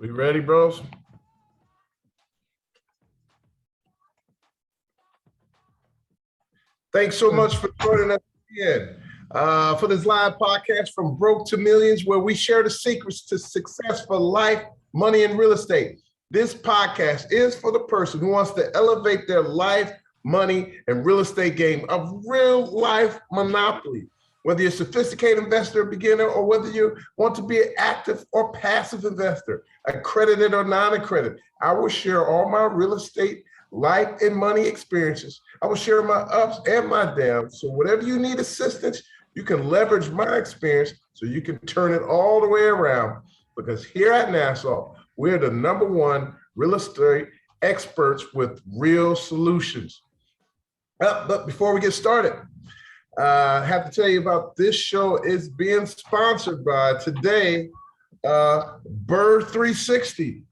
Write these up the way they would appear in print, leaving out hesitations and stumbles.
We ready, bros? Thanks so much for joining us again for this live podcast from Broke to Millions, where we share the secrets to success for life, money, and real estate. This podcast is for the person who wants to elevate their life, money, and real estate game of real life monopoly. Whether you're a sophisticated investor, beginner, or whether you want to be an active or passive investor, accredited or non-accredited, I will share all my real estate, life, and money experiences. I will share my ups and my downs. So whatever you need assistance, you can leverage my experience so you can turn it all the way around. Because here at Nassau, we're the #1 real estate experts with real solutions. But before we get started, I have to tell you about this show. Is being sponsored by today, BRRRR 360.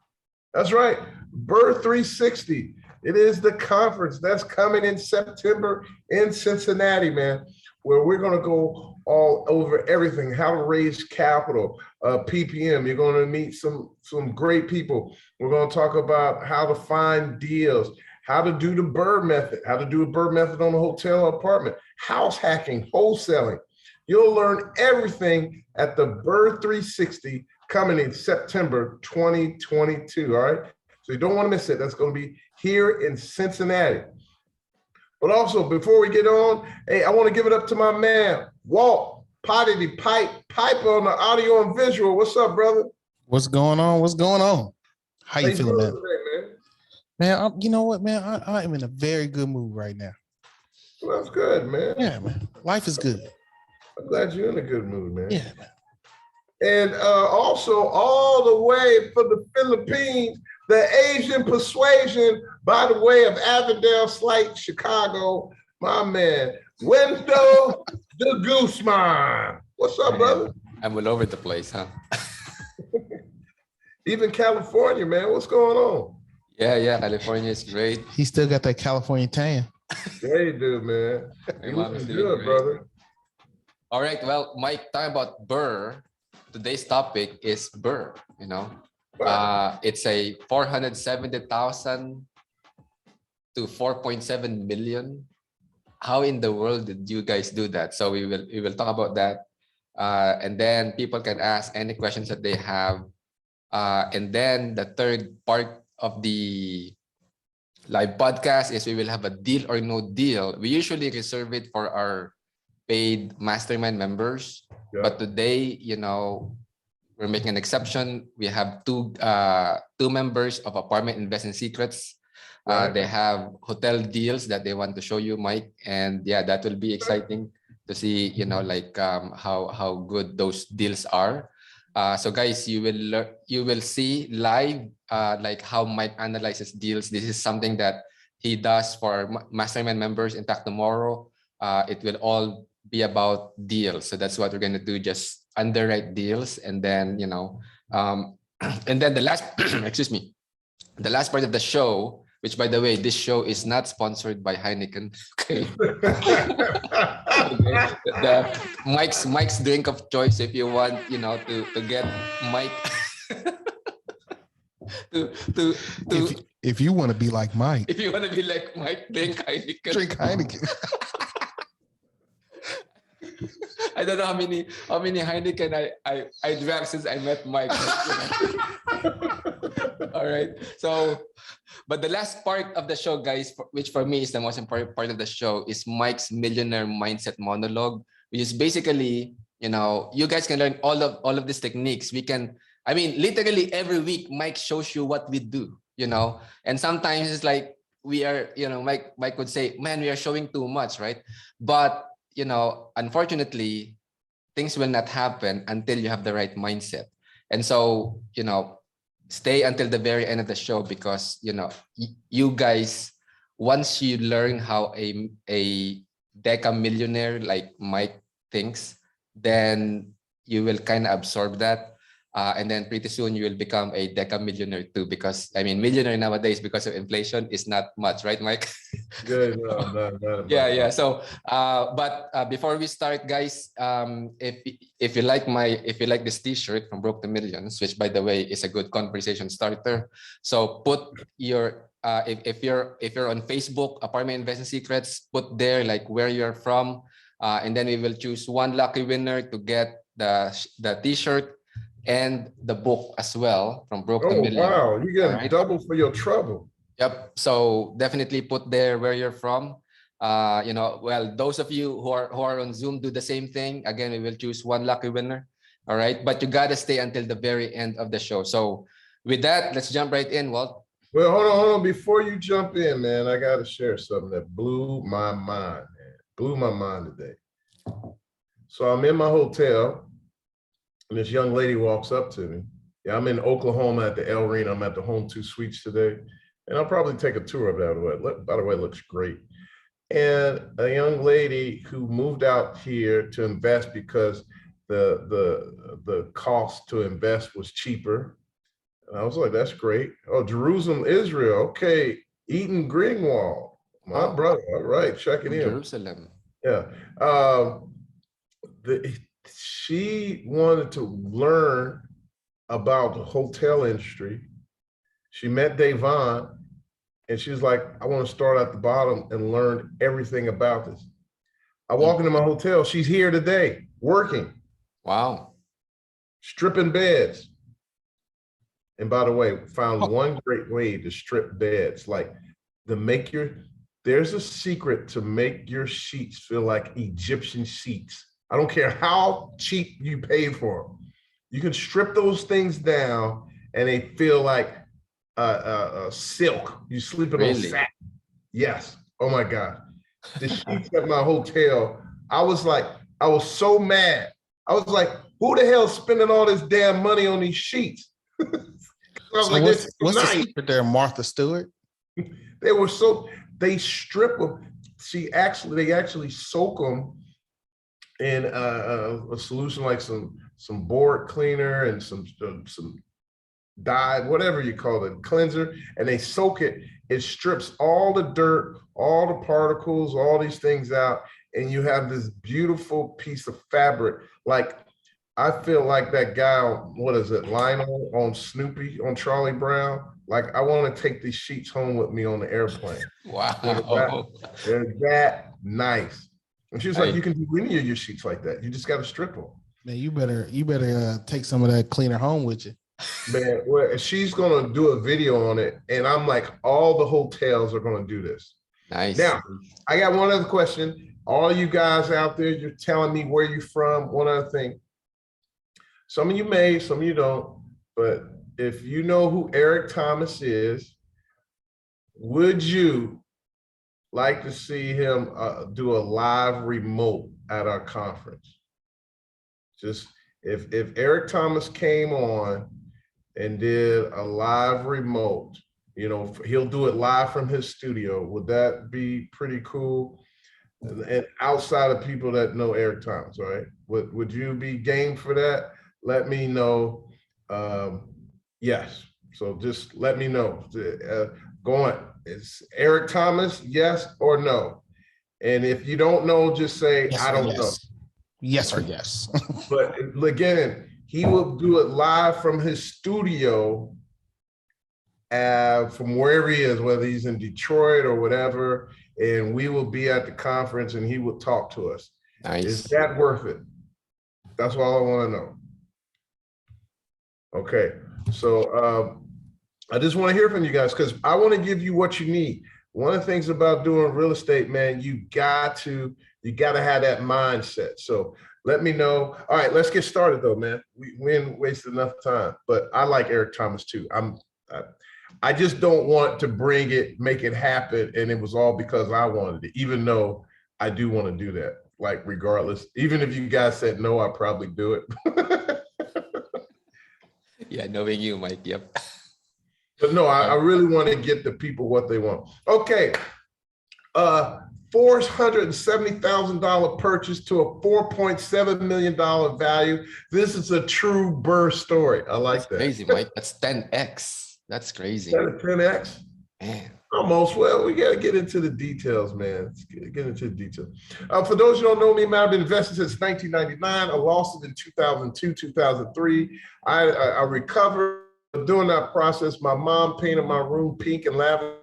That's right, BRRRR 360. It is the conference that's coming in September in Cincinnati, man, where we're going to go all over everything, how to raise capital, PPM. You're going to meet some great people. We're going to talk about how to find deals, how to do the BRRRR method, how to do a BRRRR method on a hotel or apartment, house hacking, wholesaling. You'll learn everything at the BRRRR 360 coming in September 2022, all right? So you don't want to miss it. That's going to be here in Cincinnati. But also, before we get on, hey, I want to give it up to my man, Walt Potty Pipe on the audio and visual. What's up, brother? What's going on? What's going on? How you feeling, man? Today, man? Man, you know what, man? I am in a very good mood right now. Well, that's good, man. Yeah, man. Life is good. I'm glad you're in a good mood, man. Yeah, man. And also, all the way from the Philippines, the Asian persuasion by the way of Avondale, Slight, Chicago, my man, Wendo the Gooseman. What's up, brother? I'm all over the place, huh? Even California, man. What's going on? Yeah, California is great. He still got that California tan. Yeah, you do, man. You looking good, brother. All right, well, Mike, talking about BRRRR, today's topic is BRRRR, you know. Wow. It's a 470,000 to 4.7 million. How in the world did you guys do that? So we will talk about that. And then people can ask any questions that they have. And then the third part of the live podcast is we will have a deal or no deal. We usually reserve it for our paid mastermind members. Yeah. But today, you know, we're making an exception. We have two members of Apartment Investment Secrets. Right. They have hotel deals that they want to show you, Mike. And yeah, that will be exciting to see, you know, like how good those deals are. So guys, you will see live like how Mike analyzes deals. This is something that he does for mastermind members. In fact, tomorrow it will all be about deals. So that's what we're going to do, just underwrite deals. And then, you know, and then the last, excuse me, the last part of the show, which by the way, this show is not sponsored by Heineken. Okay. Mike's drink of choice if you want, you know, to get Mike if you want to be like Mike. If you want to be like Mike, drink Heineken. Drink Heineken. I don't know how many Heineken I drank since I met Mike. All right. So, but the last part of the show, guys, which for me is the most important part of the show, is Mike's millionaire mindset monologue, which is basically, you know, you guys can learn all of these techniques. I mean, literally every week, Mike shows you what we do, you know, and sometimes it's like we are, you know, Mike would say, man, we are showing too much, right? But you know, unfortunately, things will not happen until you have the right mindset. And so, you know, stay until the very end of the show because, you know, you guys, once you learn how a deca millionaire like Mike thinks, then you will kind of absorb that. And then pretty soon you will become a deca millionaire too, because I mean, millionaire nowadays because of inflation is not much, right, Mike? Good. No, not Yeah, about yeah. So, but before we start, guys, if you like this T-shirt from Broke to Millions, which by the way is a good conversation starter. So put your if you're on Facebook, Apartment Investing Secrets, put there like where you're from, and then we will choose one lucky winner to get the T-shirt and the book as well from Broke to Oh, Millions. wow. You're All getting right. double for your trouble. Yep. So definitely put there where you're from. Well, those of you who are on Zoom, do the same thing. Again, we will choose one lucky winner. All right. But you gotta stay until the very end of the show. So with that, let's jump right in, Walt. Well, hold on. Before you jump in, man, I got to share something that blew my mind, man. Blew my mind today. So I'm in my hotel, and this young lady walks up to me. Yeah, I'm in Oklahoma at the El Reno. I'm at the Home2 Suites today, and I'll probably take a tour of that. By the way, it looks great. And a young lady who moved out here to invest because the cost to invest was cheaper. And I was like, that's great. Oh, Jerusalem, Israel. Okay. Eaton Greenwald, my brother. All right, check it in. Jerusalem. Yeah. She wanted to learn about the hotel industry. She met Davon, and she was like, I want to start at the bottom and learn everything about this. I walk into my hotel. She's here today, working. Wow. Stripping beds. And by the way, found one great way to strip beds, like there's a secret to make your sheets feel like Egyptian sheets. I don't care how cheap you paid for them. You can strip those things down and they feel like silk. You sleeping on satin. Yes. Oh my God. The sheets at my hotel, I was so mad. I was like, who the hell spending all this damn money on these sheets? So like, what's the secret there, Martha Stewart? They strip them. They actually soak them in a solution like some board cleaner and some dye, whatever you call it, cleanser, and they soak it. It strips all the dirt, all the particles, all these things out, and you have this beautiful piece of fabric. Like, I feel like that guy, what is it, Lionel on Snoopy, on Charlie Brown. Like, I want to take these sheets home with me on the airplane. Wow. They're that nice. And she was like, you can do any of your sheets like that. You just got to strip them. Man, you better take some of that cleaner home with you. Man, well, she's going to do a video on it. And I'm like, all the hotels are going to do this. Nice. Now, I got one other question. All you guys out there, you're telling me where you're from. One other thing. Some of you may, some of you don't, but if you know who Eric Thomas is, would you like to see him do a live remote at our conference? Just if Eric Thomas came on and did a live remote, he'll do it live from his studio. Would that be pretty cool? And outside of people that know Eric Thomas, right? Would you be game for that? Let me know. Yes. So just let me know. Is Eric Thomas, yes or no? And if you don't know, just say, yes, I don't know. Yes or yes. But again, he will do it live from his studio, from wherever he is, whether he's in Detroit or whatever, and we will be at the conference and he will talk to us. Nice. Is that worth it? That's all I want to know. Okay, so I just want to hear from you guys because I want to give you what you need. One of the things about doing real estate, man, you got to have that mindset. So let me know. All right, let's get started though, man. We ain't wasted enough time, but I like Eric Thomas too. I just don't want to make it happen, and it was all because I wanted it, even though I do want to do that. Like, regardless, even if you guys said no, I'd probably do it. Yeah, knowing you, Mike. Yep. But no, I really want to get the people what they want. Okay. $470,000 purchase to a $4.7 million value. This is a true Burr story. I like that. Crazy, Mike. That's 10x. That's crazy. 10x? Man. Almost. Well, we got to get into the details, man. Let's get into the details. For those who don't know me, man, I've been investing since 1999. I lost it in 2002, 2003. I recovered. During that process, my mom painted my room pink and lavender.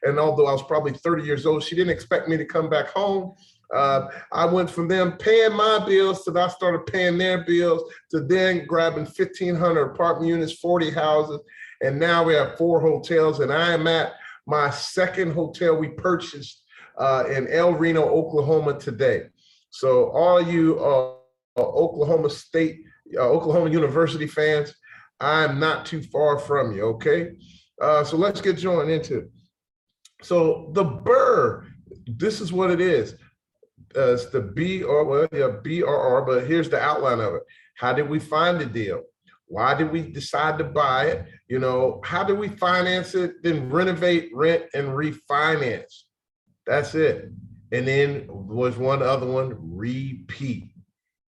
And although I was probably 30 years old, she didn't expect me to come back home. I went from them paying my bills to I started paying their bills to then grabbing 1,500 apartment units, 40 houses. And now we have 4 hotels. And I am at my second hotel we purchased in El Reno, Oklahoma today. So all you Oklahoma University fans, I'm not too far from you, okay? So let's get joined into it. So the Burr, this is what it is. It's the BRR, but here's the outline of it. How did we find the deal? Why did we decide to buy it? You know, how did we finance it? Then renovate, rent, and refinance. That's it. And then was one other one, repeat.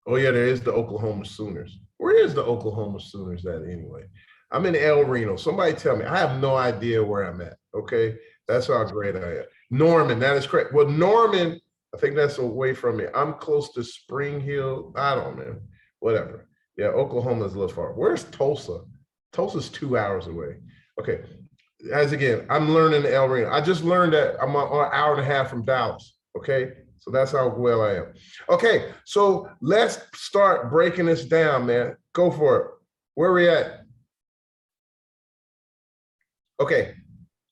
Oh yeah, there is the Oklahoma Sooners. Where is the Oklahoma Sooners at anyway? I'm in El Reno. Somebody tell me. I have no idea where I'm at, okay? That's how great I am. Norman, that is correct. Well, Norman, I think that's away from me. I'm close to Spring Hill. I don't know, whatever. Yeah, Oklahoma is a little far. Where's Tulsa? Tulsa's 2 hours away. Okay, as again, I'm learning El Reno. I just learned that I'm an hour and a half from Dallas, okay? So that's how well I am. Okay, so let's start breaking this down, man. Go for it. Where we at? Okay,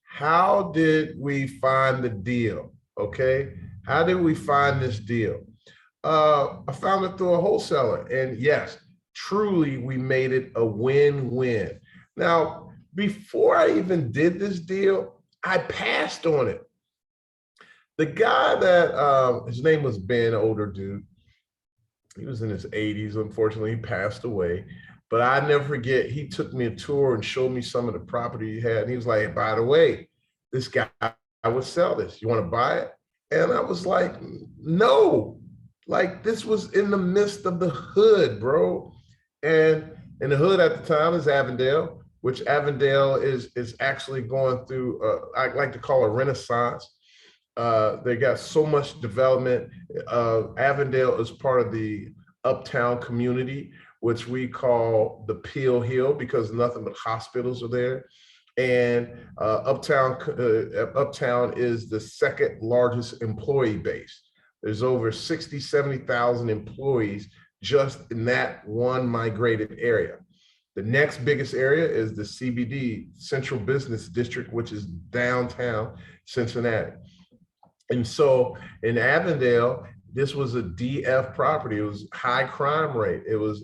how did we find the deal? Okay, how did we find this deal? I found it through a wholesaler, and yes, truly we made it a win-win. Now, before I even did this deal, I passed on it. The guy that, his name was Ben, older dude. He was in his 80s. Unfortunately, he passed away. But I never forget, he took me a tour and showed me some of the property he had. And he was like, hey, by the way, this guy, I would sell this. You want to buy it? And I was like, no. Like, this was in the midst of the hood, bro. And in the hood at the time is Avondale, which Avondale is actually going through, I like to call a renaissance. They got so much development. Avondale is part of the uptown community, which we call the Peel Hill, because nothing but hospitals are there. And uptown is the second largest employee base. There's over 60, 70,000 employees just in that one migrated area. The next biggest area is the CBD, Central Business District, which is downtown Cincinnati. And so in Avondale, this was a DF property. It was high crime rate. It was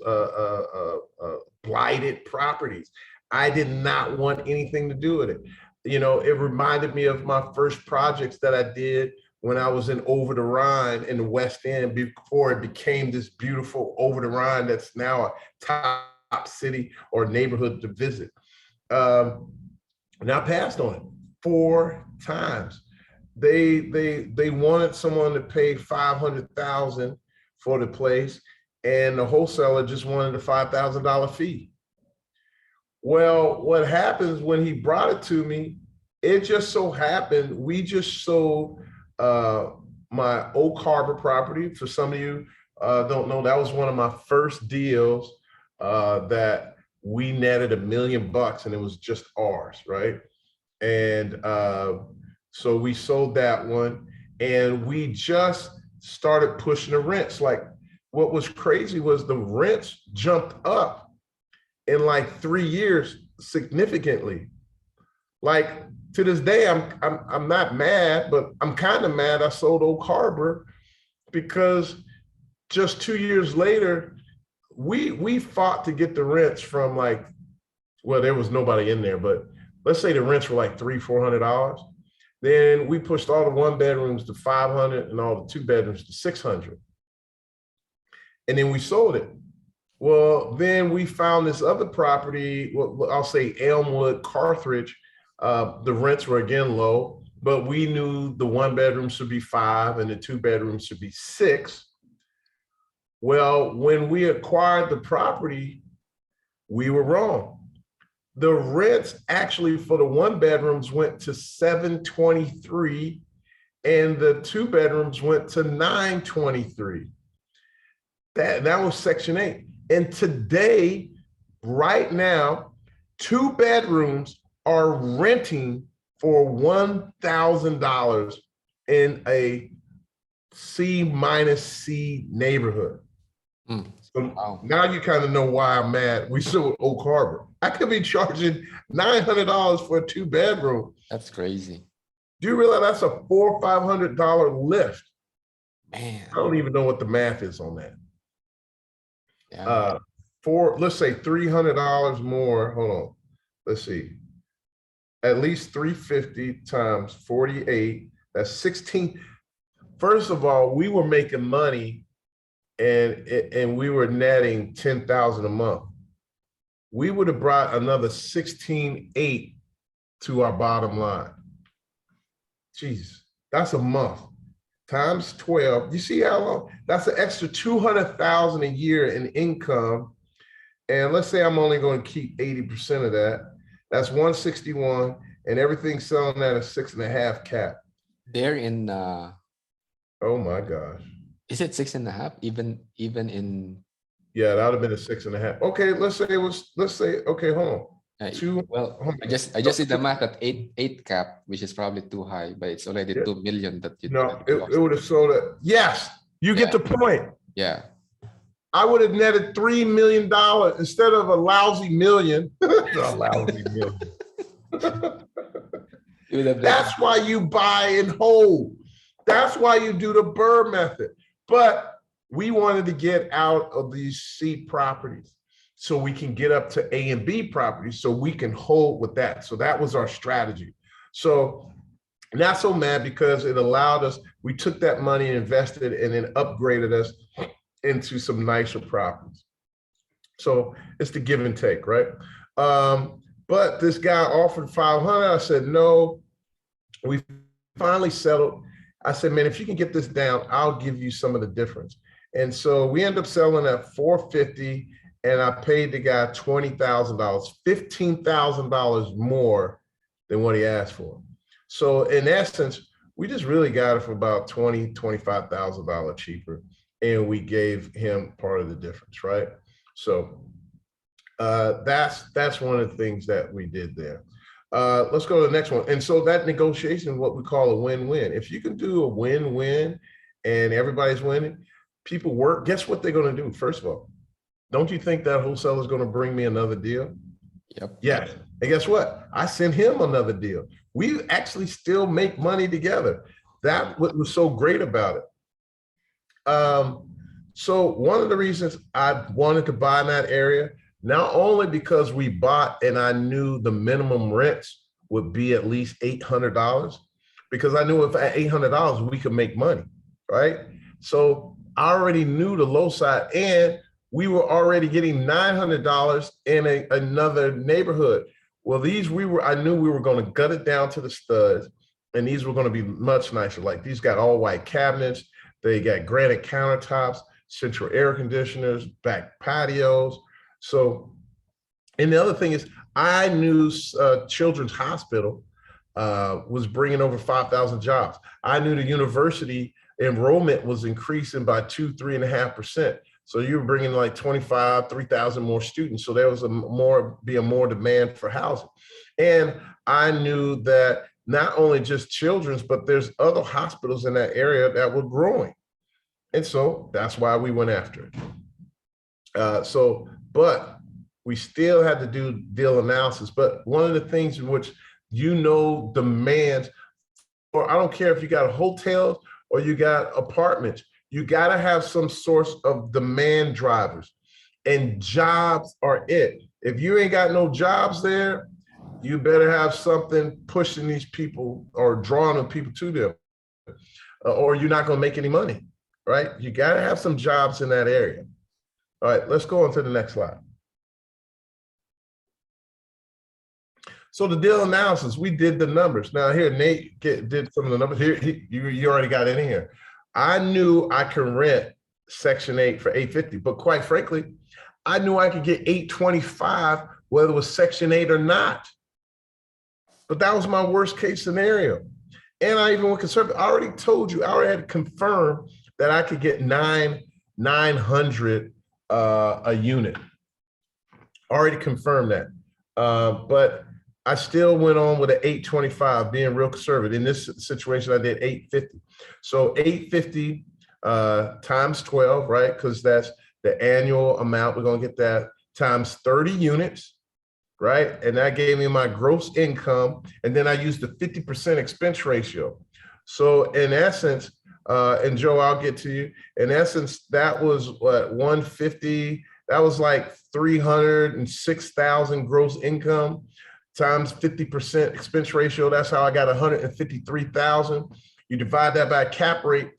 blighted properties. I did not want anything to do with it. You know, it reminded me of my first projects that I did when I was in Over the Rhine in the West End, before it became this beautiful Over the Rhine that's now a top city or neighborhood to visit. And I passed on it 4 times. They wanted someone to pay $500,000 for the place, and the wholesaler just wanted a $5,000 fee. Well, what happens when he brought it to me, it just so happened we just sold my Oak Harbor property. For some of you don't know, that was one of my first deals that we netted $1 million, and it was just ours, right? And so we sold that one, and we just started pushing the rents. Like, what was crazy was the rents jumped up in like 3 years significantly. Like, to this day, I'm not mad, but I'm kind of mad I sold Oak Harbor, because just 2 years later, we fought to get the rents from, like, well, there was nobody in there, but let's say the rents were like $300-400. Then we pushed all the 1 bedrooms to $500 and all the 2 bedrooms to $600. And then we sold it. Well, then we found this other property, well, I'll say Elmwood, Carthage. The rents were again low. but we knew the 1 bedroom should be 5 and the 2 bedrooms should be 6. Well, when we acquired the property, we were wrong. The rents actually for the 1 bedrooms went to $723 and the 2 bedrooms went to $923. That was Section 8. And today, right now, 2 bedrooms are renting for $1,000 in a C- neighborhood. So Wow. now you kind of know why I'm mad. We still at Oak Harbor. I could be charging $900 for a 2 bedroom. That's crazy. Do you realize that's a $400 or $500 lift? Man. I don't even know what the math is on that. Yeah. Let's say $300 more. Hold on. Let's see. At least 350 times 48. That's 16. First of all, we were making money and we were netting 10,000 a month. We would have brought another 16.8 to our bottom line. Jeez, that's a month times 12. You see how long? That's an extra 200,000 a year in income. And let's say I'm only going to keep 80% of that. That's 161, and everything's selling at a 6.5 cap. They're in Oh my gosh. is it 6.5? Even in Yeah, that would have been a 6.5. Okay, let's say, okay, hold on. well, I just did the math at 8 cap, which is probably too high, but it's already Yeah. 2 million that you No, that you it lost. would have sold it. Yes, you get Yeah. the point. Yeah. I would have netted $3 million instead of a lousy million. A lousy million. You would have That's why you buy and hold. That's why you do the Burr method. But we wanted to get out of these C properties so we can get up to A and B properties so we can hold with that. So that was our strategy. So not so mad because it allowed us, we took that money and invested and then upgraded us into some nicer properties. So it's the give and take, right? But this guy offered 500. I said, no. We finally settled. I said, man, if you can get this down, I'll give you some of the difference. And so we ended up selling at 450, and I paid the guy $20,000, $15,000 more than what he asked for. So in essence, we just really got it for about $20,000, $25,000 cheaper, and we gave him part of the difference, right? So that's one of the things that we did there. Let's go to the next one. And so that negotiation, what we call a win-win. If you can do a win-win and everybody's winning, people work, guess what they're going to do? First of all, don't you think that wholesaler is going to bring me another deal? Yep. Yes. And guess what? I sent him another deal. We actually still make money together. That's what was so great about it. So one of the reasons I wanted to buy in that area, not only because we bought and I knew the minimum rents would be at least $800, because I knew if at $800 we could make money, right? So I already knew the low side, and we were already getting $900 in another neighborhood. Well, I knew we were going to gut it down to the studs, and these were going to be much nicer. Like these got all white cabinets, they got granite countertops, central air conditioners, back patios. So, and the other thing is, I knew Children's Hospital was bringing over 5,000 jobs. I knew the university enrollment was increasing by 3.5%. So you were bringing like 3,000 more students. So there was a more demand for housing. And I knew that not only just Children's, but there's other hospitals in that area that were growing. And so that's why we went after it. But we still had to do deal analysis. But one of the things in which demands, or I don't care if you got hotels or you got apartments, you got to have some source of demand drivers, and jobs are it. If you ain't got no jobs there, you better have something pushing these people or drawing the people to them, or you're not going to make any money, right? You got to have some jobs in that area. All right, let's go on to the next slide. So the deal analysis, we did the numbers. Now here, Nate did some of the numbers. Here, you already got it in here. I knew I could rent Section 8 for $850, but quite frankly, I knew I could get $825 whether it was Section 8 or not. But that was my worst case scenario. And I even went conservative. I already told you, I already had confirmed that I could get 900 a unit. Already confirmed that. But I still went on with an 825, being real conservative. In this situation, I did 850. So 850 times 12, right? Because that's the annual amount. We're going to get that times 30 units, right? And that gave me my gross income. And then I used the 50% expense ratio. So in essence, and Joe, I'll get to you. In essence, that was what, 150, that was like 306,000 gross income times 50% expense ratio. That's how I got 153,000. You divide that by cap rate.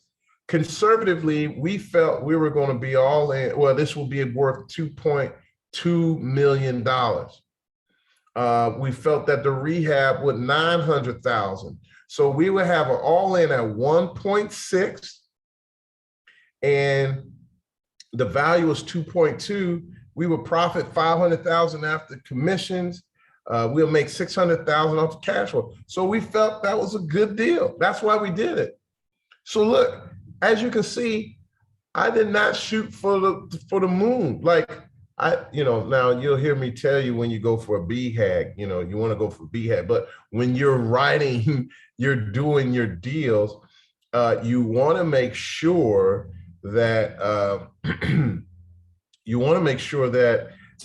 Conservatively, we felt we were going to be all in. Well, this will be worth $2.2 million. We felt that the rehab with 900,000. So we would have an all in at 1.6, and the value was 2.2. We would profit 500,000 after commissions. We'll make 600,000 off the cash flow. So we felt that was a good deal. That's why we did it. So look, as you can see, I did not shoot for the moon. Like now you'll hear me tell you when you go for a BHAG, you want to go for BHAG, but when you're writing, you're doing your deals, you want to make sure that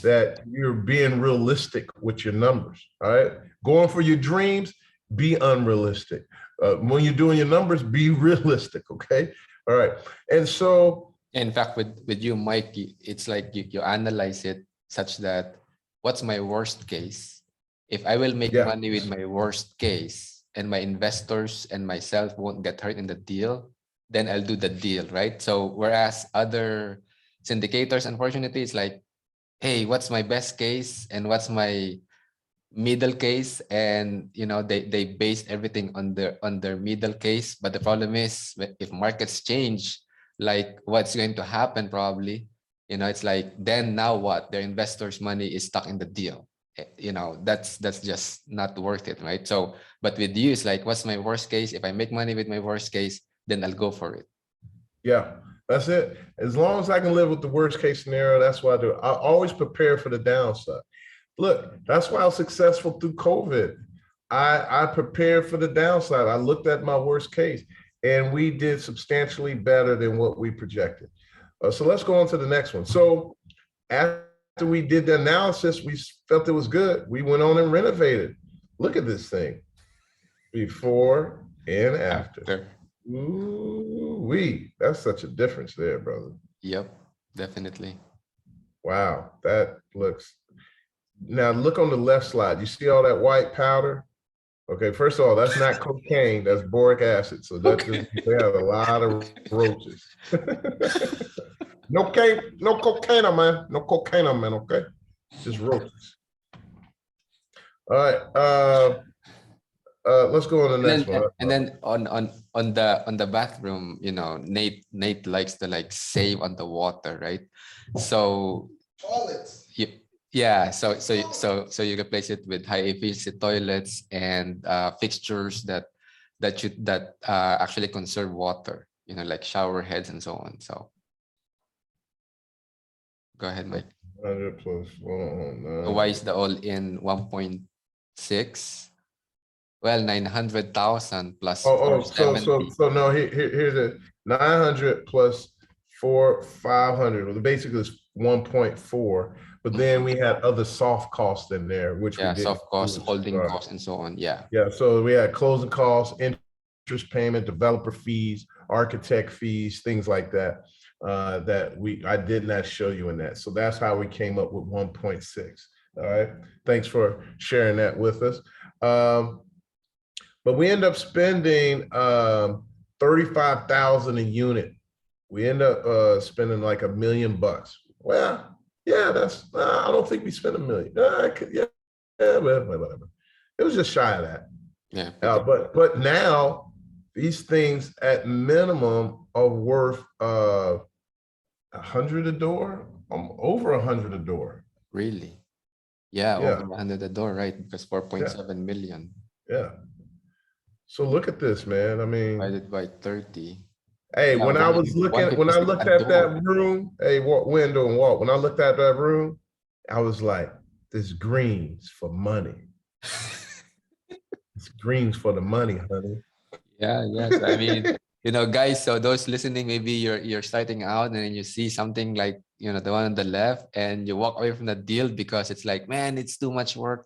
that you're being realistic with your numbers. All right, going for your dreams, be unrealistic. When you're doing your numbers, be realistic. Okay, all right. And so, in fact, with you, Mike, it's like you analyze it such that what's my worst case? If I will make money with my worst case and my investors and myself won't get hurt in the deal, then I'll do the deal, right? So whereas other syndicators, unfortunately, it's like, hey, what's my best case and what's my middle case? And they base everything on their middle case. But the problem is, if markets change, like what's going to happen probably, it's like, then now what? Their investors' money is stuck in the deal. That's just not worth it, right? So, but with you, it's like, what's my worst case? If I make money with my worst case, then I'll go for it. Yeah, that's it. As long as I can live with the worst case scenario, that's what I do. I always prepare for the downside. Look, that's why I was successful through COVID. I prepared for the downside. I looked at my worst case, and we did substantially better than what we projected. So let's go on to the next one. So after we did the analysis, we felt it was good. We went on and renovated. Look at this thing, before and after. Ooh-wee, that's such a difference there, brother. Yep, definitely. Wow, that looks. Now look on the left slide. You see all that white powder? Okay, first of all, that's not cocaine, that's boric acid. So that's just, they have a lot of roaches. No cocaine, man. No cocaine, man, okay? Just roaches. All right. Let's go on the next one. And then on the bathroom, Nate likes to like save on the water, right? So toilets. Yeah, so you replace it with high efficiency toilets and fixtures that actually conserve water, like shower heads and so on. So go ahead, Mike. 100 plus 109. Why is the all-in 1.6? Well, 900,000 plus. So no, here's the 900 plus 500. Well, basically it's 1.4. But then we had other soft costs in there, which soft costs, holding costs, and so on. Yeah. So we had closing costs, interest payment, developer fees, architect fees, things like that. I did not show you in that. So that's how we came up with 1.6. All right. Thanks for sharing that with us. But we end up spending 35,000 a unit. We end up spending like $1 million. Well, yeah, I don't think we spent $1 million. Whatever. It was just shy of that. Yeah. But now these things at minimum are worth 100 a door, over 100 a door. Really? Yeah, Yeah, over 100 a door, right? Because 4.7 million yeah. So look at this, man. I mean, divided by 30. hey, Yeah, when I was looking, when I 156 looked a at door. that room, hey, walk window and walk. When I looked at that room, I was like, this greens for money. It's greens for the money, honey. Yeah, yes. I mean, guys, so those listening, maybe you're starting out and then you see something like, the one on the left and you walk away from the deal because it's like, man, it's too much work.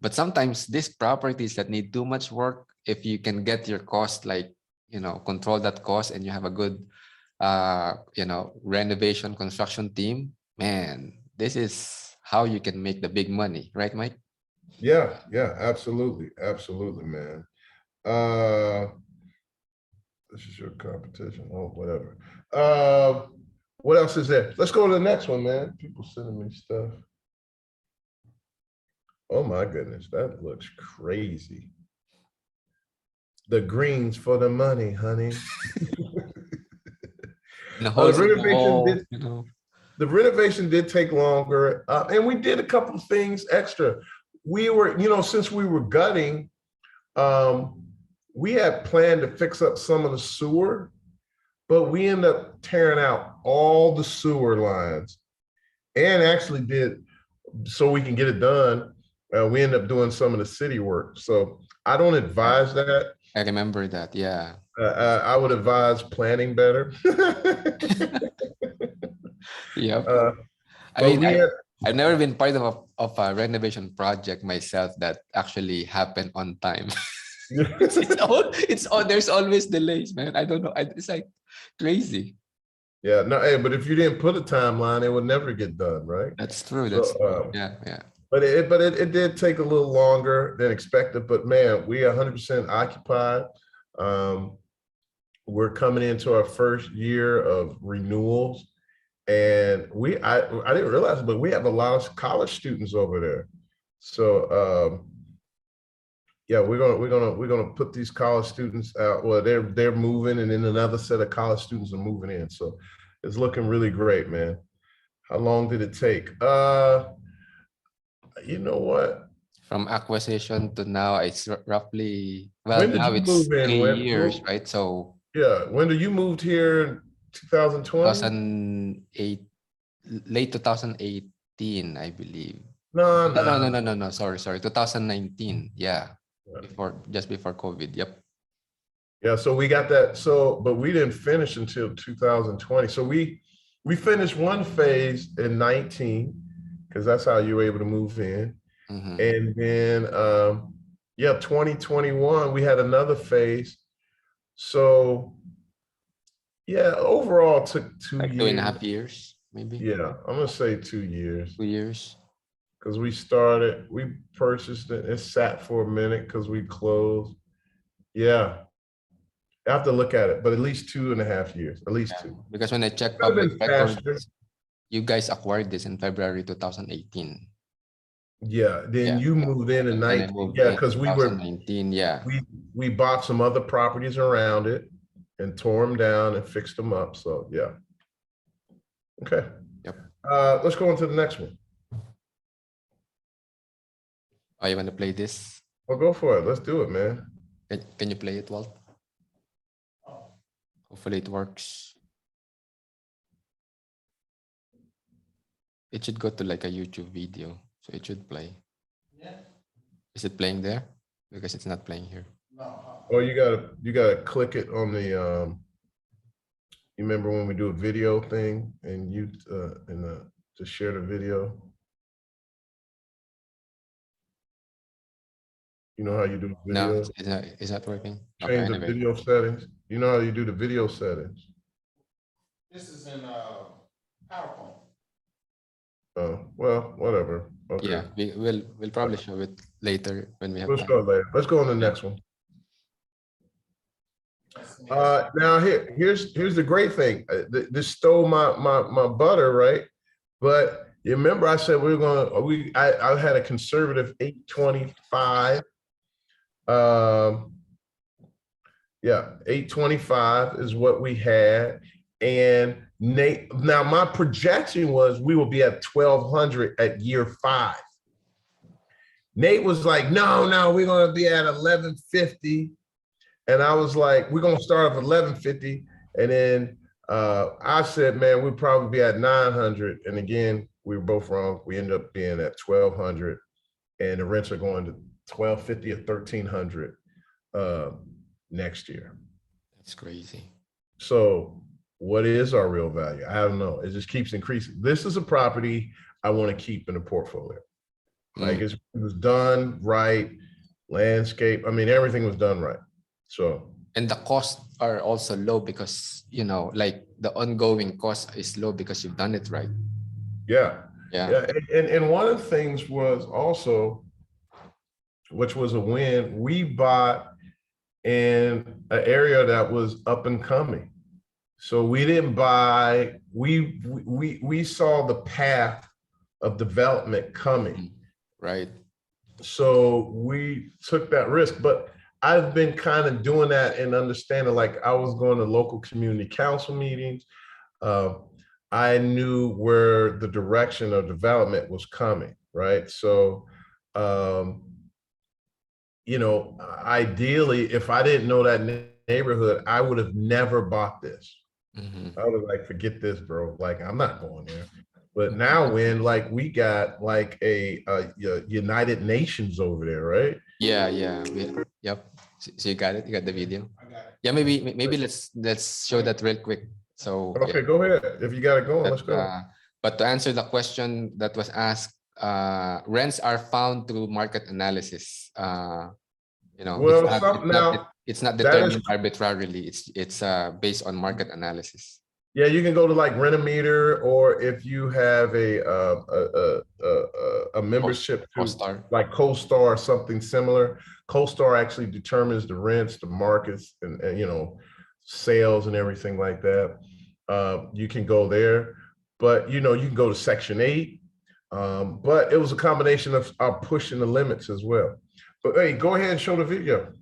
But sometimes these properties that need too much work, if you can get your cost, like, control that cost and you have a good renovation construction team, man, this is how you can make the big money, right, Mike? Yeah, yeah, absolutely, absolutely, man. This is your competition. Oh, whatever. What else is there? Let's go to the next one, man. People sending me stuff. Oh my goodness, that looks crazy. The greens for the money, honey. And the Uh, the holes in the renovation wall, did the renovation did take longer, and we did a couple of things extra. We were, since we were gutting, we had planned to fix up some of the sewer, but we ended up tearing out all the sewer lines, and actually did, so we can get it done. We ended up doing some of the city work. So I don't advise that. I remember that. Yeah. I would advise planning better. Yep. uh, I but mean, we had, I've never been part of a renovation project myself that actually happened on time. There's always delays, man. I don't know. It's like crazy. yeah, no, hey, but if you didn't put a timeline, it would never get done, right? That's true. So, That's true. Yeah, yeah. but it did take a little longer than expected. But man, we are 100% occupied. Um, we're coming into our first year of renewals, and I didn't realize, but we have a lot of college students over there. So yeah, we're gonna put these college students out. Well, they're moving, and then another set of college students are moving in. So it's looking really great, man. How long did it take? You know what? From acquisition to now, it's roughly, well, When did now you it's move in? 3 years, right? So Yeah, when did you moved here in 2020? 2008, late 2018, I believe. No, No, no, no, no. no, no, no. Sorry. 2019. Yeah. Just before COVID. Yep. Yeah, so we got that. So, but we didn't finish until 2020. So we finished one phase in 19 because that's how you were able to move in. Mhm. And then yeah, 2021 we had another phase. So yeah, overall it took 2 Like years. 2.5 years, maybe. Yeah, I'm gonna say 2 years. 2 years. Because we purchased it, it sat for a minute because we closed. Yeah, I have to look at it, but at least 2.5 years, at least Yeah. two. Because when I check Could have public been records, faster. you guys acquired this in February 2018. Yeah, then Yeah. you moved in And I 19. moved Yeah, in because 2019. Yeah. we bought some other properties around it and tore them down and fixed them up. So yeah. Okay. Yep. Let's go on to the next one. Oh, you want to play this? Well, go for it. Let's do it, man. Can you play it, Walt? Hopefully it works. It should go to like a YouTube video, so it should play. Yeah. Is it playing there? Because it's not playing here. No. Oh, you gotta click it on the you remember when we do a video thing and you to share the video? You know how you do No, video? it's not working. Change Okay, the anyway. video settings. You know how you do the video settings? This is in PowerPoint. Oh, well, whatever. Okay. Yeah, we'll probably show it later when we have We'll time. start later. Let's go on to the next one. Now here's the great thing. This stole my butter, right? But You remember I said I had a conservative 825. Yeah, 825 is what we had. And Nate, now my projection was we will be at 1200 at year 5. Nate was like, no, we're going to be at 1150. And I was like, we're going to start off at 1150. And then I said, man, we'll probably be at 900. And again, we were both wrong. We ended up being at 1200. And the rents are going to 1250 or 1300 next year. That's crazy. So what is our real value? I don't know. It just keeps increasing. This is a property I want to keep in the portfolio. Like it was done right, landscape. I mean, everything was done right. So. And the costs are also low because, you know, like the ongoing cost is low because you've done it right. Yeah. Yeah. And one of the things was also, which was a win, we bought in an area that was up and coming. So we didn't buy, we saw the path of development coming. Right. So we took that risk, but I've been kind of doing that and understanding, like I was going to local community council meetings. I knew where the direction of development was coming, right? So, you know, ideally, if I didn't know that neighborhood, I would have never bought this. I was like, forget this, bro. Like, I'm not going there. But now when like we got like a United Nations over there, right? Yeah. Yep. So you got it. You got the video. Yeah. Maybe let's show that real quick. So okay, go ahead. If you got it going, let's go. But to answer the question that was asked, rents are found through market analysis. You know, well, it's not determined arbitrarily. It's based on market analysis. Yeah, you can go to like Rent-A-Meter, or if you have a membership to CoStar. like CoStar or something similar. CoStar actually determines the rents, the markets, and you know, sales and everything like that. You can go there, but you know, you can go to Section 8. But it was a combination of pushing the limits as well. But hey, go ahead and show the video.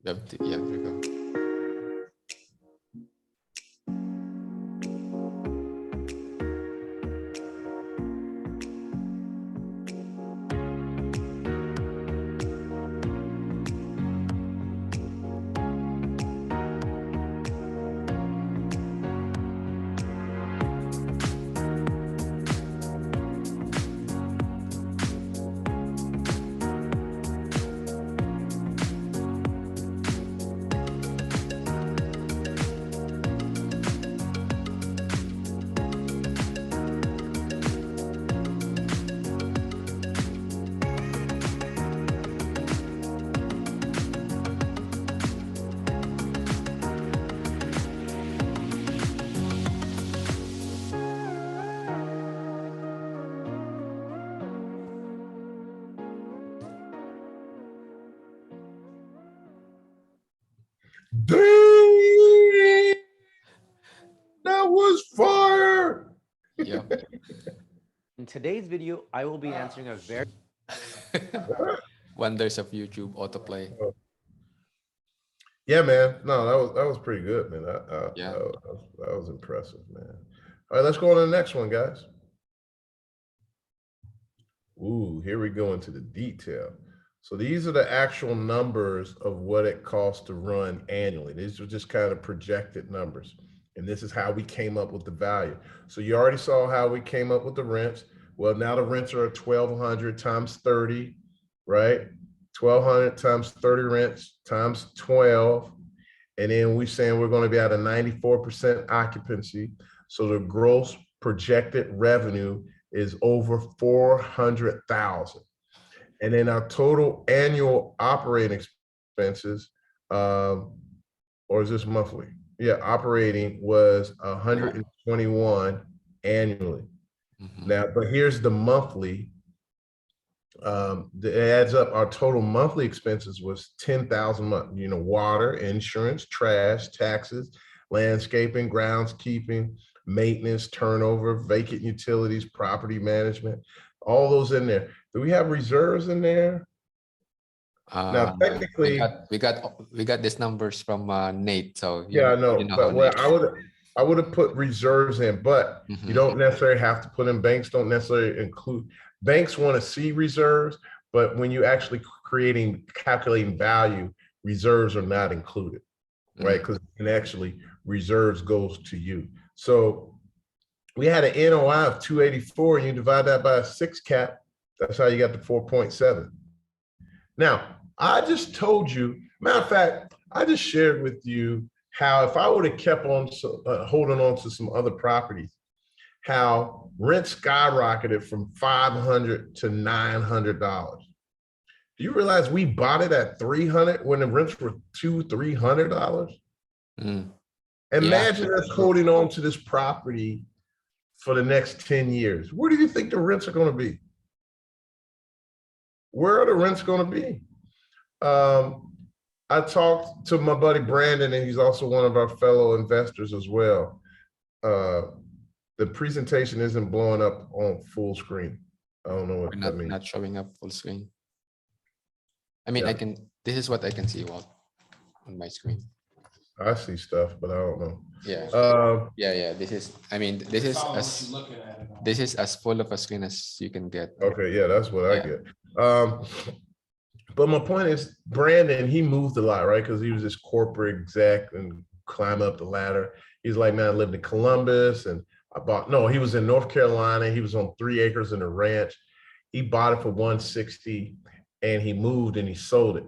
Yeah, there we go. Dang! That was fire! Yep. In today's video, I will be answering a very Wonders of YouTube autoplay. Yeah, man. No, that was pretty good, man. Yeah. That was impressive, man. All right, let's go on to the next one, guys. Ooh, here we go into the detail. So these are the actual numbers of what it costs to run annually. These are just kind of projected numbers. And this is how we came up with the value. So you already saw how we came up with the rents. Well, now the rents are 1,200 times 30, right? 1,200 times 30 rents times 12. And then we're saying we're going to be at a 94% occupancy. So the gross projected revenue is over 400,000. And then our total annual operating expenses, or is this monthly? Yeah, operating was 121 annually. Now, but here's the monthly. It adds up. Our total monthly expenses was 10,000 a month. You know, water, insurance, trash, taxes, landscaping, groundskeeping, maintenance, turnover, vacant utilities, property management, all those in there. Do we have reserves in there? Now, we technically, got these numbers from Nate. So yeah, I you know, know how but where Nate. I would have put reserves in, but you Mhm. don't necessarily have to put in, banks don't necessarily include, banks want to see reserves, but when you actually calculating value, reserves are not included, right? Because actually reserves goes to you. So we had an NOI of 284, and you divide that by a 6 cap, that's how you got the 4.7. Now, I just told you, matter of fact, I just shared with you how if I would have kept on holding on to some other properties, how rent skyrocketed from $500 to $900. Do you realize we bought it at $300 when the rents were $200-$300? Mm. Imagine Yeah. us holding on to this property for the next 10 years. Where do you think the rents are going to be? Where are the rents going to be? I talked to my buddy Brandon, and he's also one of our fellow investors as well. The presentation isn't blowing up on full screen. I don't know what that means. Not showing up full screen. I mean, Yeah. this is what I can see, Walt, on my screen. I see stuff, but I don't know. Yeah. Yeah. This is as full of a screen as you can get. Okay, yeah, that's what I Yeah. get. But my point is, Brandon, he moved a lot, right? Because he was this corporate exec and climb up the ladder. He's like, man, I lived in Columbus, and he was in North Carolina. He was on 3 acres in a ranch. He bought it for 160, and he moved and he sold it.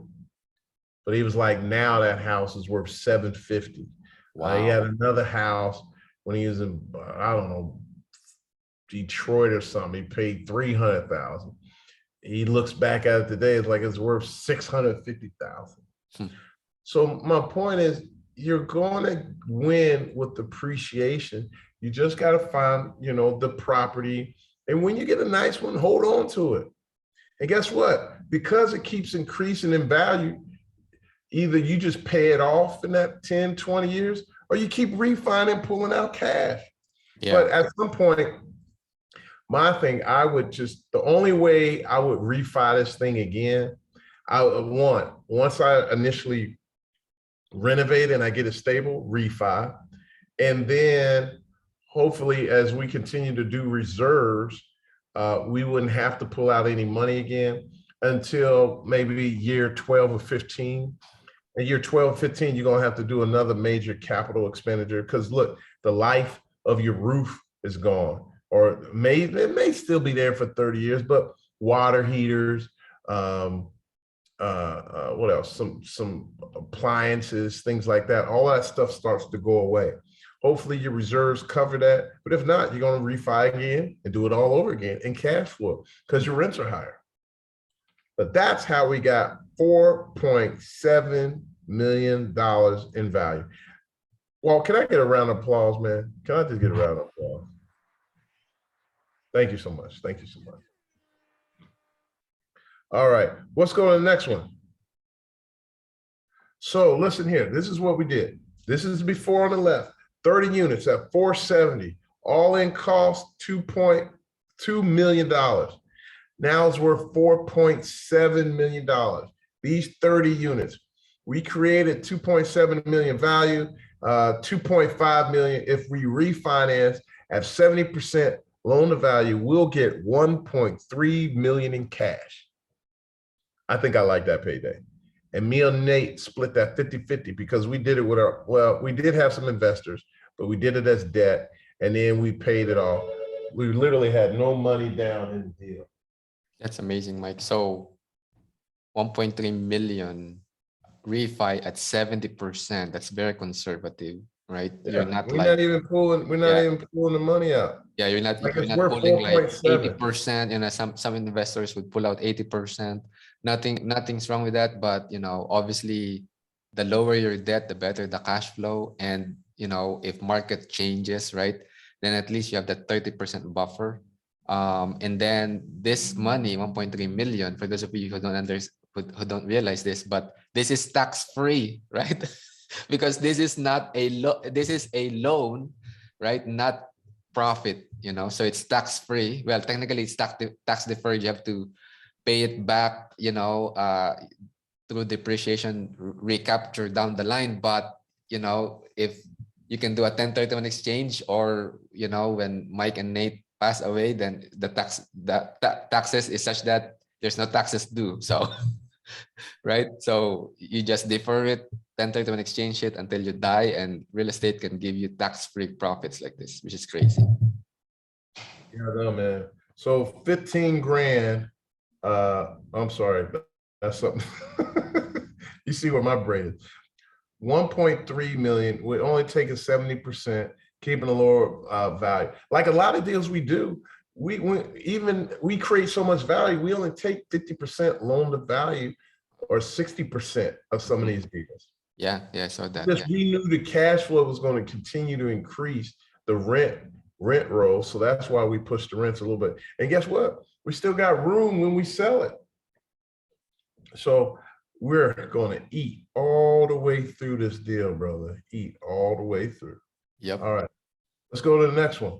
But he was like, now that house is worth 750. Wow. He had another house when he was in, I don't know, Detroit or something. He paid 300,000. He looks back at it today, it's like it's worth 650,000. So my point is, you're going to win with depreciation. You just got to find, the property. And when you get a nice one, hold on to it. And guess what? Because it keeps increasing in value, either you just pay it off in that 10, 20 years, or you keep refining, pulling out cash. Yeah. But at some point, my thing, the only way I would refi this thing again, once I initially renovate and I get it stable, refi. And then hopefully as we continue to do reserves, we wouldn't have to pull out any money again until maybe year 12 or 15. In year 12, 15, you're going to have to do another major capital expenditure because look, the life of your roof is gone. Or it may still be there for 30 years, but water heaters, what else? Some appliances, things like that. All that stuff starts to go away. Hopefully your reserves cover that. But if not, you're going to refi again and do it all over again in cash flow because your rents are higher. But that's how we got $4.7 million in value. Well, can I get a round of applause, man? Can I just get a round of applause? Thank you so much. Thank you so much. All right, let's go to the next one. So listen here, this is what we did. This is before on the left, 30 units at 470, all in cost $2.2 million. Now it's worth $4.7 million. These 30 units, we created 2.7 million value, 2.5 million. If we refinance at 70% loan to value, we'll get 1.3 million in cash. I think I like that payday. And me and Nate split that 50-50 because we did it with we did have some investors, but we did it as debt. And then we paid it off. We literally had no money down in the deal. That's amazing, Mike. So 1.3 million refi at 70%. That's very conservative, right? Yeah, we're not even pulling the money out. Yeah, you're not pulling like 80%. Some investors would pull out 80%. Nothing's wrong with that, but obviously the lower your debt, the better the cash flow. And if market changes, right, then at least you have that 30% buffer. And then this money, 1.3 million, for those of you who don't realize this, but this is tax-free, right? because this is not a this is a loan, right? Not profit, so it's tax free. Well, technically it's tax deferred. You have to pay it back, through depreciation recapture down the line. But if you can do a 1031 exchange, or when Mike and Nate pass away, then the taxes is such that there's no taxes due. So right, so you just defer it, 1031 exchange it until you die, and real estate can give you tax-free profits like this, which is crazy. Yeah, no, man. So 15 grand. I'm sorry, but that's something. You see where my brain is. 1.3 million. We're only taking 70%, keeping a lower value. Like a lot of deals we do, we create so much value, we only take 50% loan to value, or 60% of some of these deals. Yeah, I saw that. Because we knew the cash flow was going to continue to increase the rent roll. So that's why we pushed the rents a little bit. And guess what? We still got room when we sell it. So we're going to eat all the way through this deal, brother. Eat all the way through. Yep. All right. Let's go to the next one.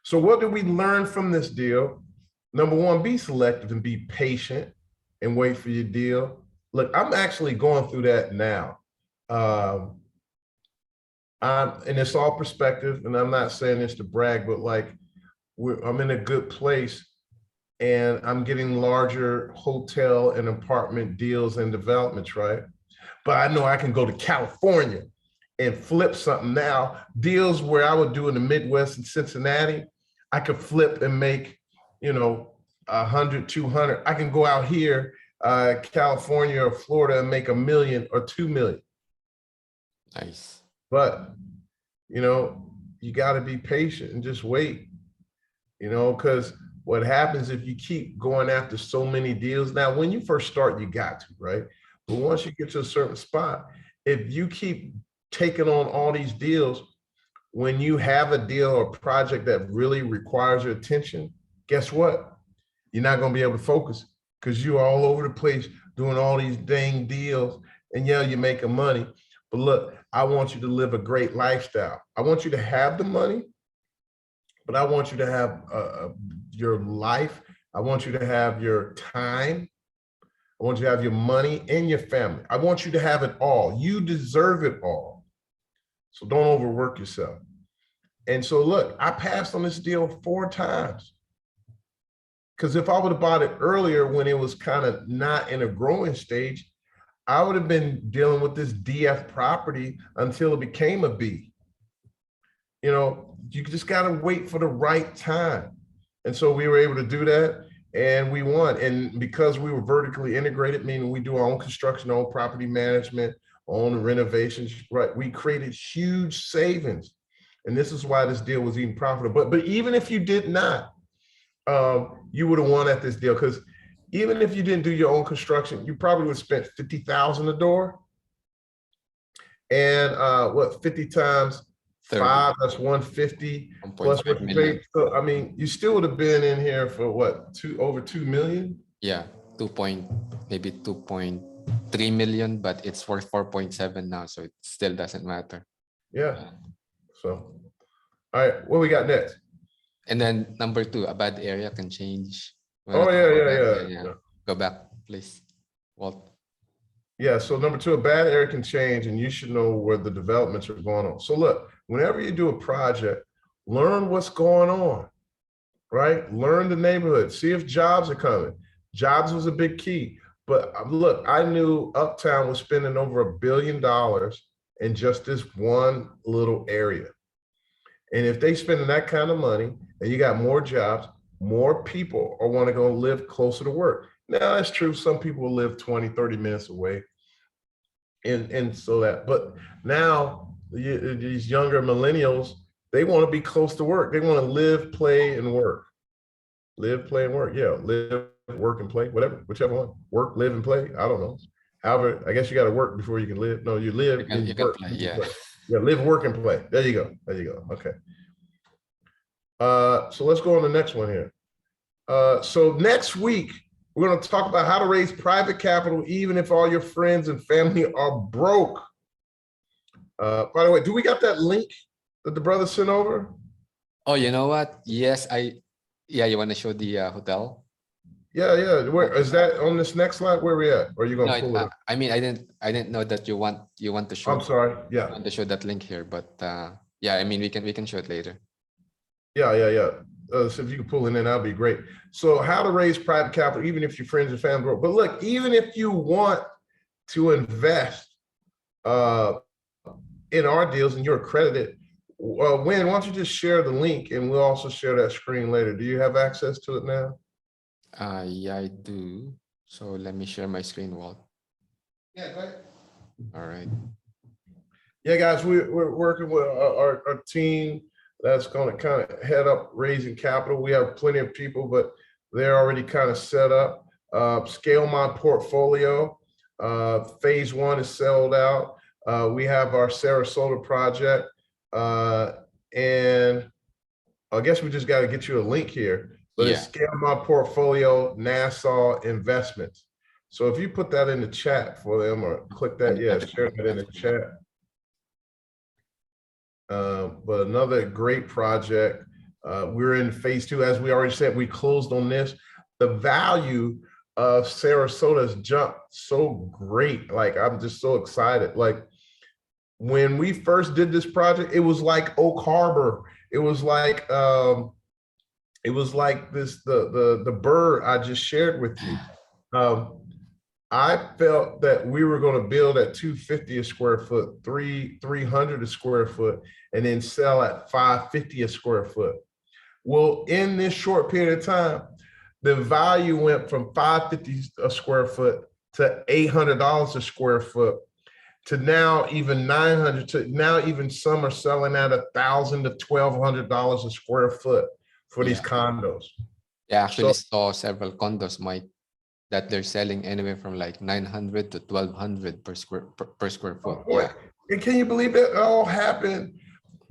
So what did we learn from this deal? Number one, be selective and be patient and wait for your deal. Look, I'm actually going through that now. And it's all perspective, and I'm not saying this to brag, but like I'm in a good place, and I'm getting larger hotel and apartment deals and developments, right? But I know I can go to California and flip something now. Deals where I would do in the Midwest and Cincinnati, I could flip and make, 100, 200. I can go out here, California or Florida, and make $1 million or $2 million. Nice. But, you got to be patient and just wait, because what happens if you keep going after so many deals? Now, when you first start, you got to, right? But once you get to a certain spot, if you keep taking on all these deals, when you have a deal or project that really requires your attention, guess what? You're not going to be able to focus, because you're all over the place doing all these dang deals. And yeah, you're making money. But look, I want you to live a great lifestyle. I want you to have the money, but I want you to have your life. I want you to have your time. I want you to have your money and your family. I want you to have it all. You deserve it all. So don't overwork yourself. And so look, I passed on this deal 4 times. Because if I would have bought it earlier when it was kind of not in a growing stage, I would have been dealing with this DF property until it became a B. You just got to wait for the right time. And so we were able to do that, and we won. And because we were vertically integrated, meaning we do our own construction, our own property management, our own renovations, right? We created huge savings. And this is why this deal was even profitable. But even if you did not, you would have won at this deal, because even if you didn't do your own construction, you probably would have spent $50,000 a door. And 50 times 5, that's 150 plus what you paid. So I mean, you still would have been in here for what, over 2 million? Yeah, maybe 2.3 million, but it's worth 4.7 now, so it still doesn't matter. Yeah. So, all right, what we got next? And then number 2, a bad area can change. Oh, yeah. Go back, please, Walt. Yeah, so number 2, a bad area can change, and you should know where the developments are going on. So look, whenever you do a project, learn what's going on, right? Learn the neighborhood, see if jobs are coming. Jobs was a big key. But look, I knew Uptown was spending over $1 billion in just this one little area. And if they spending that kind of money and you got more jobs, more people are want to go live closer to work. Now, that's true. Some people will live 20, 30 minutes away. And so that, but now these younger millennials, they want to be close to work. They want to live, play, and work. Live, play, and work. Yeah, live, work, and play, whatever, whichever one. Work, live, and play. I don't know. However, I guess you got to work before you can live. No, you live, you can work, play, yeah. Yeah, live, work, and play. There you go. There you go. Okay. So let's go on the next one here. So next week, We're going to talk about how to raise private capital, even if all your friends and family are broke. By the way, do we got that link that the brother sent over? Oh, you know what? Yes, you want to show the hotel? Yeah. Where is that on this next slide? Where we at? Or are you No, going to pull it up? I mean, I didn't know that you want to show. I'm sorry. Yeah. Want to show that link here, but yeah, I mean, we can show it later. Yeah. So if you can pull it in, that'd be great. So how to raise private capital, even if your friends and family broke. But look, even if you want to invest in our deals and you're accredited, Win, why don't you just share the link and we'll also share that screen later. Do you have access to it now? Yeah, I do. So let me share my screen, Walt. Yeah, go ahead. All right. Yeah, guys, we're working with our team that's going to kind of head up raising capital. We have plenty of people, but they're already kind of set up. Scale My Portfolio. Phase 1 is sold out. We have our Sarasota project. And I guess we just got to get you a link here, but it's Scale My Portfolio Nassau Investments. So if you put that in the chat for them or click that, share that in the chat. But another great project. We're in phase 2. As we already said, we closed on this. The value of Sarasota has jumped so great. Like, I'm just so excited. Like, when we first did this project, it was like Oak Harbor. It was like this the bird I just shared with you. I felt that we were going to build at $250 a square foot, $300 a square foot, and then sell at $550 a square foot. Well, in this short period of time, the value went from $550 a square foot to $800 a square foot to now even $900. To now even some are selling at $1,000 to $1,200 a square foot for these condos. Yeah, actually saw several condos, Mike, that they're selling anywhere from like $900 to $1,200 per square foot. Yeah. And can you believe that all happened?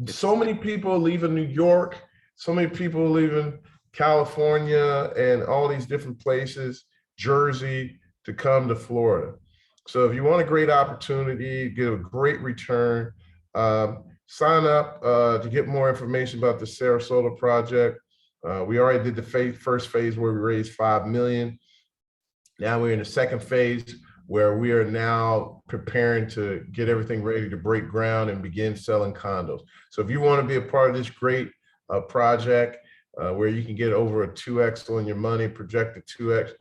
So many people leaving New York, so many people leaving California and all these different places, Jersey, to come to Florida. So if you want a great opportunity, get a great return, sign up to get more information about the Sarasota project. We already did the first phase where we raised $5 million. Now we're in the second phase where we are now preparing to get everything ready to break ground and begin selling condos. So if you want to be a part of this great project where you can get over a 2x on your money, projected 2x,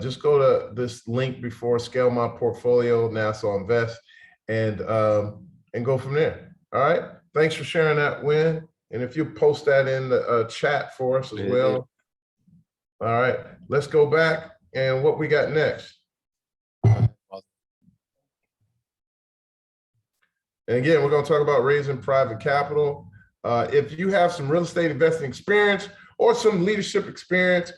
just go to this link before, Scale My Portfolio, Nassau Invest, and go from there. All right. Thanks for sharing that, Win. And if you post that in the chat for us as well. All right. Let's go back. And what we got next? And again, we're going to talk about raising private capital. If you have some real estate investing experience or some leadership experience,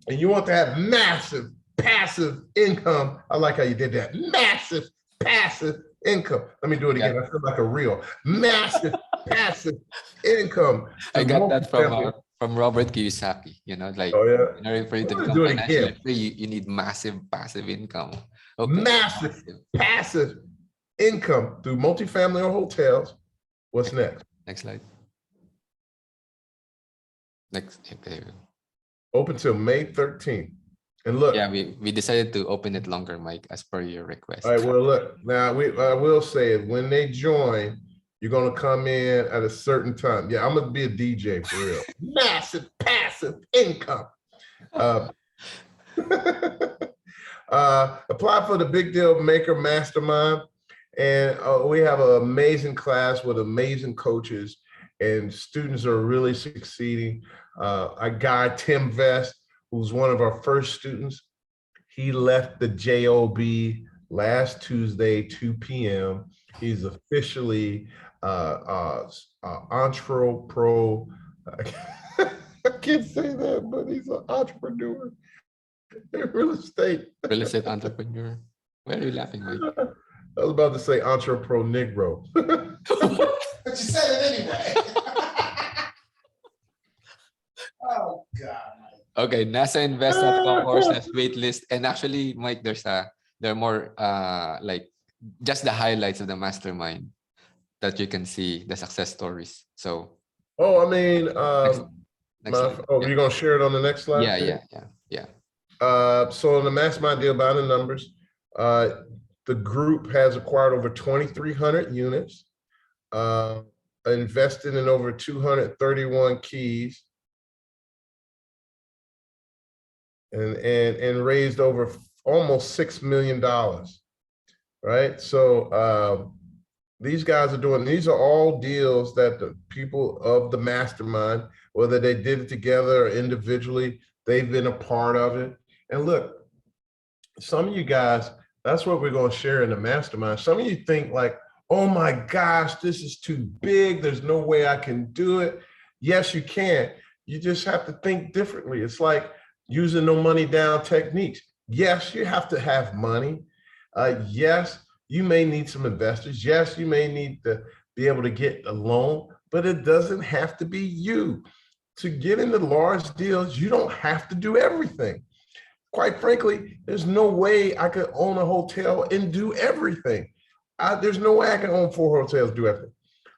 and you want to have massive passive income, I like how you did that. Massive passive income. Let me do it again. I feel like a real massive passive income. I got that from Robert Kiyosaki. You know, like in order for you to become financially free, you need massive passive income. Okay. Massive passive income through multifamily or hotels. What's next? Next slide. Next. Okay. Open till May 13th. And look. Yeah, we decided to open it longer, Mike, as per your request. All right, well, look, now I will say it, when they join, you're going to come in at a certain time. Yeah, I'm going to be a DJ for real. Massive passive income. Apply for the Big Deal Maker Mastermind. And we have an amazing class with amazing coaches, and students are really succeeding. Our guy, Tim Vest, who's one of our first students, he left the JOB last Tuesday, 2 p.m. He's officially Pro. I can't say that, but he's an entrepreneur in real estate. Real estate entrepreneur. Why are you laughing, Mike? I was about to say Pro Negro. But you said it anyway. Oh, God. Okay, NASA invest.com /waitlist. And actually, Mike, there are more like just the highlights of the mastermind that you can see the success stories. So Oh, I mean, next slide. you're gonna share it on the next slide? Yeah. So in the mastermind deal, by the numbers, the group has acquired over 2,300 units, invested in over 231 keys, and raised over almost $6 million. Right. So these guys are doing, these are all deals that the people of the mastermind, whether they did it together or individually, they've been a part of it. And look, some of you guys, that's what we're going to share in the mastermind. Some of you think like, oh my gosh, this is too big. There's no way I can do it. Yes, you can. You just have to think differently. It's like using no money down techniques. Yes, you have to have money. Yes, you may need some investors. Yes, you may need to be able to get a loan, but it doesn't have to be you. To get into large deals, you don't have to do everything. Quite frankly, there's no way I could own a hotel and do everything. There's no way I can own 4 hotels, do everything.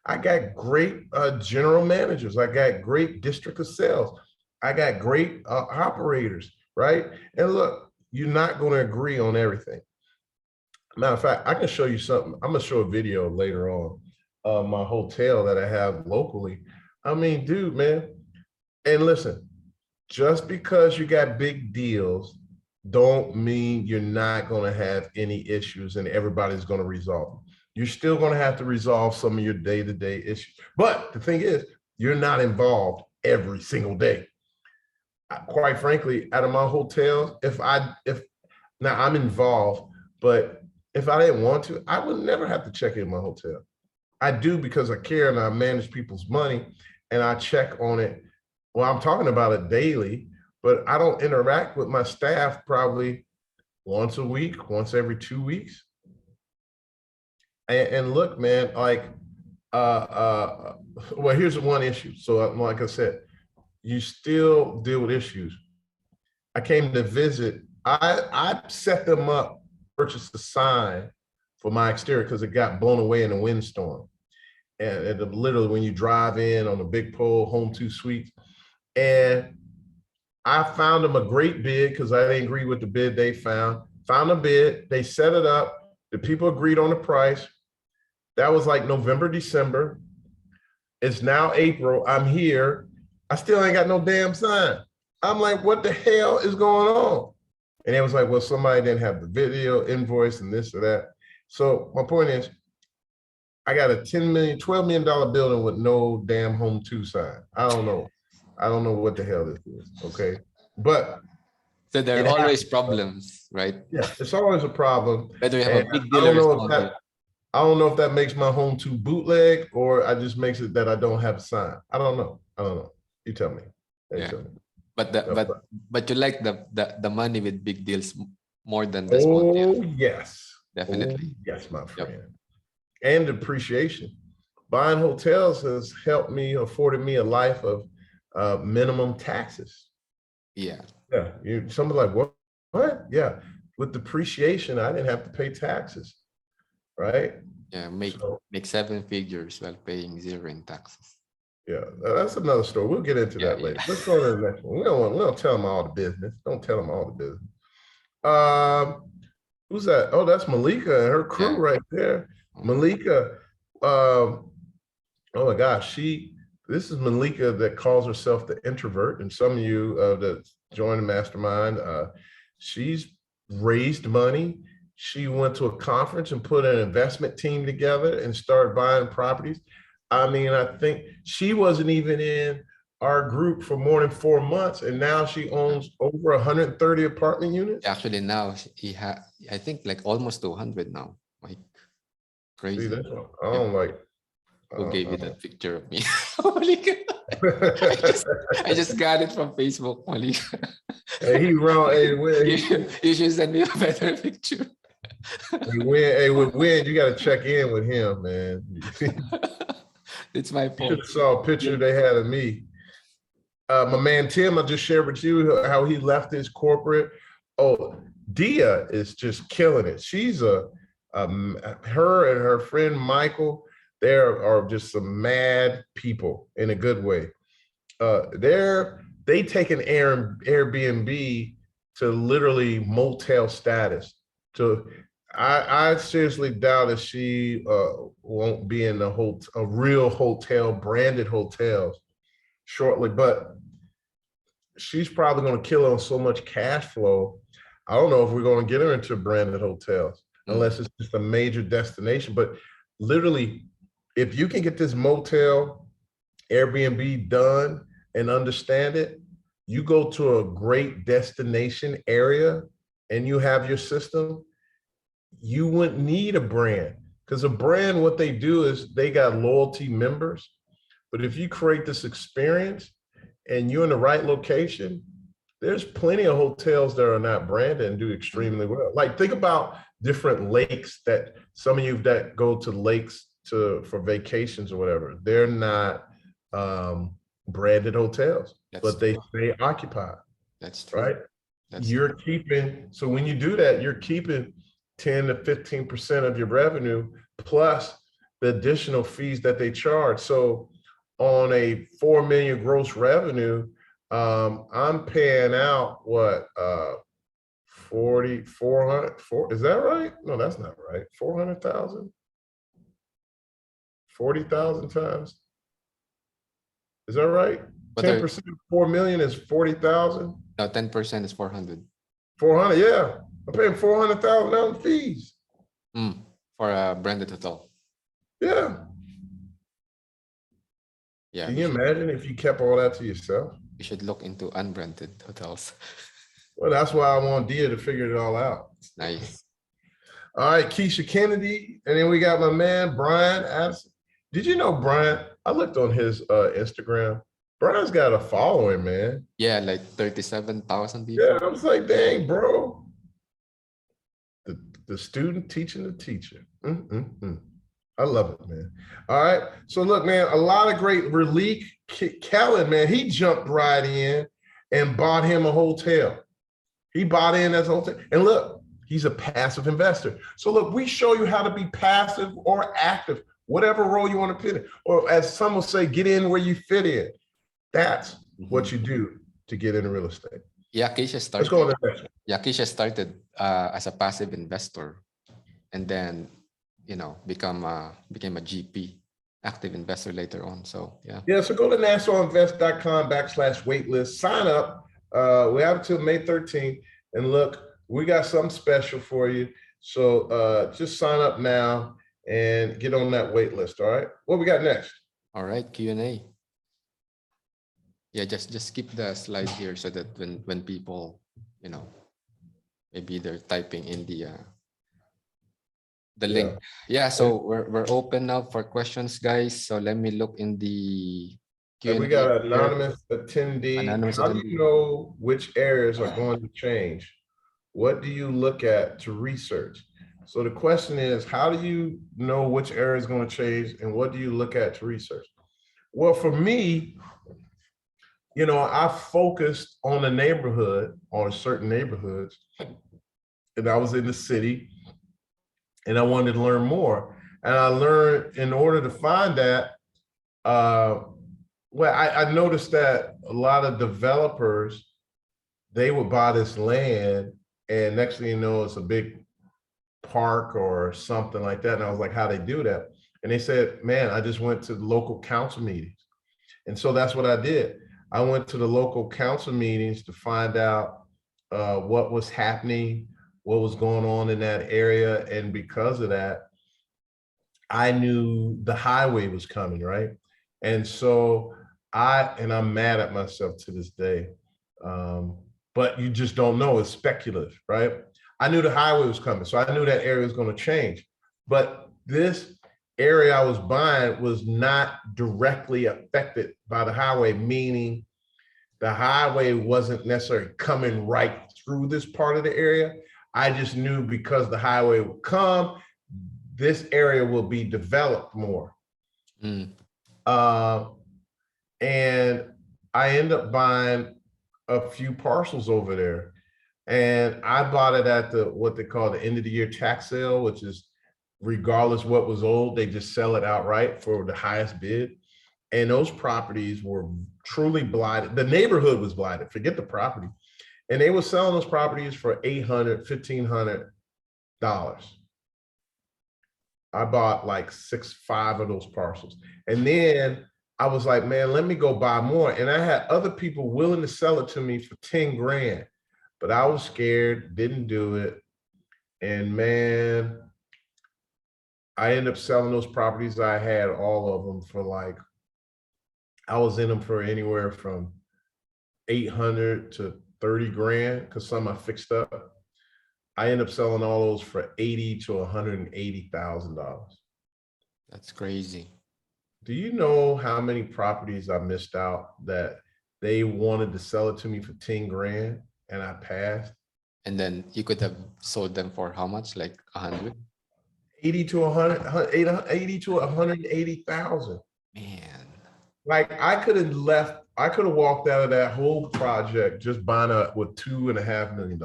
I got great general managers. I got great district of sales. I got great operators, right? And look, you're not going to agree on everything. Matter of fact, I can show you something. I'm going to show a video later on my hotel that I have locally. I mean, dude, man. And listen, just because you got big deals don't mean you're not going to have any issues and everybody's going to resolve them. You're still going to have to resolve some of your day-to-day issues. But the thing is, you're not involved every single day. Quite frankly, out of my hotels, now I'm involved, but if I didn't want to, I would never have to check in my hotel. I do because I care and I manage people's money and I check on it. Well, I'm talking about it daily, but I don't interact with my staff probably once a week, once every 2 weeks. And look, man, like, well, here's one issue. So like I said, you still deal with issues. I came to visit. I set them up, purchased a sign for my exterior because it got blown away in a windstorm. And literally when you drive in on a big pole, Home2 Suites. And I found them a great bid because I didn't agree with the bid they found. Found a bid, they set it up. The people agreed on the price. That was like November, December. It's now April. I'm here. I still ain't got no damn sign. I'm like, what the hell is going on? And it was like, well, somebody didn't have the video invoice and this or that. So my point is, I got a $12 million building with no damn Home2 sign. I don't know what the hell this is, okay? But so there are always problems, right? Yeah, it's always a problem. Whether you have a big deal I don't know if that makes my Home2 bootleg or I just makes it that I don't have a sign. I don't know. You tell me. Tell me. But you like the money with big deals more than the small deal. Yes. Definitely. Yes, my friend. Yep. And depreciation. Buying hotels has afforded me a life of minimum taxes. Yeah. Yeah. Somebody's like, what? Yeah. With depreciation, I didn't have to pay taxes. Right? Yeah, make 7 figures while paying 0 in taxes. Yeah, that's another story. We'll get into that later. Let's go to the next one. We don't tell them all the business. Don't tell them all the business. Who's that? Oh, that's Malika and her crew right there. Malika, oh my gosh, this is Malika that calls herself the introvert, and some of you that join the mastermind, she's raised money. She went to a conference and put an investment team together and started buying properties. I mean, I think she wasn't even in our group for more than 4 months, and now she owns over 130 apartment units. Actually, now I think like almost 200 now. Like crazy. See, that's what I don't like. Who gave you that picture of me? I just got it from Facebook, Malika. Hey, he wrong. Hey, you should send me a better picture. With Win, you got to check in with him, man. It's my fault. You saw a picture they had of me. My man Tim, I just shared with you how he left his corporate. Oh, Dia is just killing it. She's her and her friend Michael. There are just some mad people in a good way. They take an Airbnb to literally motel status. So I seriously doubt that she won't be in a real hotel, branded hotels shortly, but she's probably going to kill on so much cash flow. I don't know if we're going to get her into branded hotels unless it's just a major destination. But literally, if you can get this motel Airbnb done and understand it, you go to a great destination area and you have your system, you wouldn't need a brand, because a brand, what they do is they got loyalty members. But if you create this experience and you're in the right location, there's plenty of hotels that are not branded and do extremely well. Like, think about different lakes that some of you that go to lakes for vacations or whatever, they're not branded hotels, but they stay occupied. That's true. Right? You're keeping, so when you do that, you're keeping 10 to 15% of your revenue plus the additional fees that they charge. So on a 4 million gross revenue, I'm paying out what, 400, is that right? No, that's not right. 400,000, 40,000 times. Is that right? 10% of 4 million is 40,000. No, 10% is 400. 400, yeah. I'm paying 400,000 out in fees. For a branded hotel. Yeah. Yeah. Can you imagine if you kept all that to yourself? You should look into unbranded hotels. Well, that's why I want Dia to figure it all out. Nice. All right, Keisha Kennedy. And then we got my man, Brian Addison. Did you know Brian? I looked on his Instagram. Brian's got a following, man. Yeah, like 37,000 people. Yeah, I was like, dang, bro. The student teaching the teacher. I love it, man. All right. So look, man, a lot of great Raleek Kellen, man, he jumped right in and bought him a hotel. He bought in as a hotel. And look, he's a passive investor. So look, we show you how to be passive or active, whatever role you want to fit in. Or as some will say, get in where you fit in. That's what you do to get into real estate. Yeah, Keisha started. Let's go on to the next one. Yeah, Keisha started as a passive investor, and then became a GP, active investor later on. So yeah. Yeah, so go to nassarinvest.com/waitlist, sign up. We have until May 13th, and look, we got something special for you. So just sign up now and get on that wait list. All right. What we got next? All right, Q&A. Yeah, just keep the slide here so that when people, maybe they're typing in the link. Yeah, so we're open now for questions, guys. So let me look in the Q&A. We got anonymous attendee. How do you know which areas are going to change? What do you look at to research? So the question is, how do you know which area is going to change, and what do you look at to research? Well, for me, I focused on a neighborhood, on certain neighborhoods, and I was in the city, and I wanted to learn more. And I learned, in order to find that, I noticed that a lot of developers, they would buy this land, and next thing you know, it's a big park or something like that. And I was like, how they do that? And they said, man, I just went to the local council meetings. And so that's what I did. I went to the local council meetings to find out what was happening, what was going on in that area. And because of that, I knew the highway was coming, right? And so I'm mad at myself to this day, but you just don't know, it's speculative, right? I knew the highway was coming, so I knew that area was going to change. But this area I was buying was not directly affected by the highway, meaning the highway wasn't necessarily coming right through this part of the area. I just knew because the highway would come, this area will be developed more. And I end up buying a few parcels over there. And I bought it at the what they call the end of the year tax sale, which is regardless what was old, they just sell it outright for the highest bid. And those properties were truly blighted. The neighborhood was blighted, forget the property. And they were selling those properties for $800, $1,500. I bought like 5 of those parcels. And then I was like, man, let me go buy more. And I had other people willing to sell it to me for 10 grand, but I was scared, didn't do it. And man, I ended up selling those properties. I had all of them for like, I was in them for anywhere from 800 to 30 grand because some I fixed up. I ended up selling all those for $80,000 to $180,000. That's crazy. Do you know how many properties I missed out that they wanted to sell it to me for 10 grand and I passed? And then you could have sold them for how much? Like 100? 80 to 100, 80 to 180,000. Man. Like I could have walked out of that whole project just buying up with $2.5 million.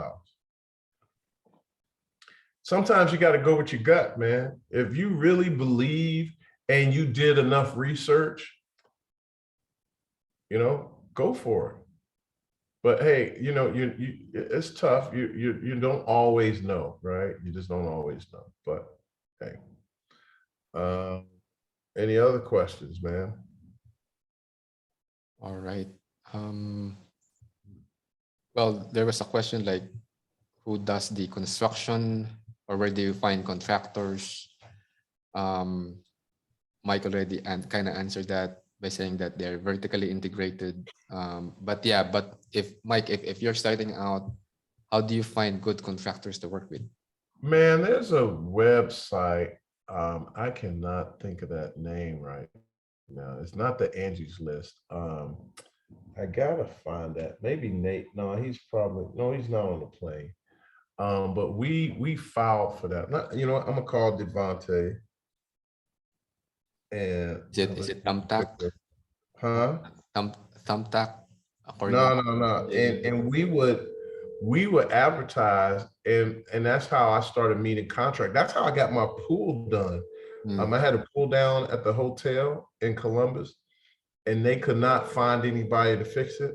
Sometimes you got to go with your gut, man. If you really believe and you did enough research, go for it. But hey, it's tough. You don't always know, right? You just don't always know. But hey, any other questions, man? All right. Well, there was a question like, who does the construction or where do you find contractors? Mike already kind of answered that by saying that they're vertically integrated. But if Mike, if you're starting out, how do you find good contractors to work with? Man, there's a website. I cannot think of that name right now. It's not the Angie's List. I gotta find that. Maybe Nate. No, he's not on the plane. But we filed for that. I'm gonna call Devontae. And Is it Thumbtack? Huh? Thumbtack? No. And we would advertise, and that's how I started meeting contract. That's how I got my pool done. I had a pool down at the hotel in Columbus, and they could not find anybody to fix it.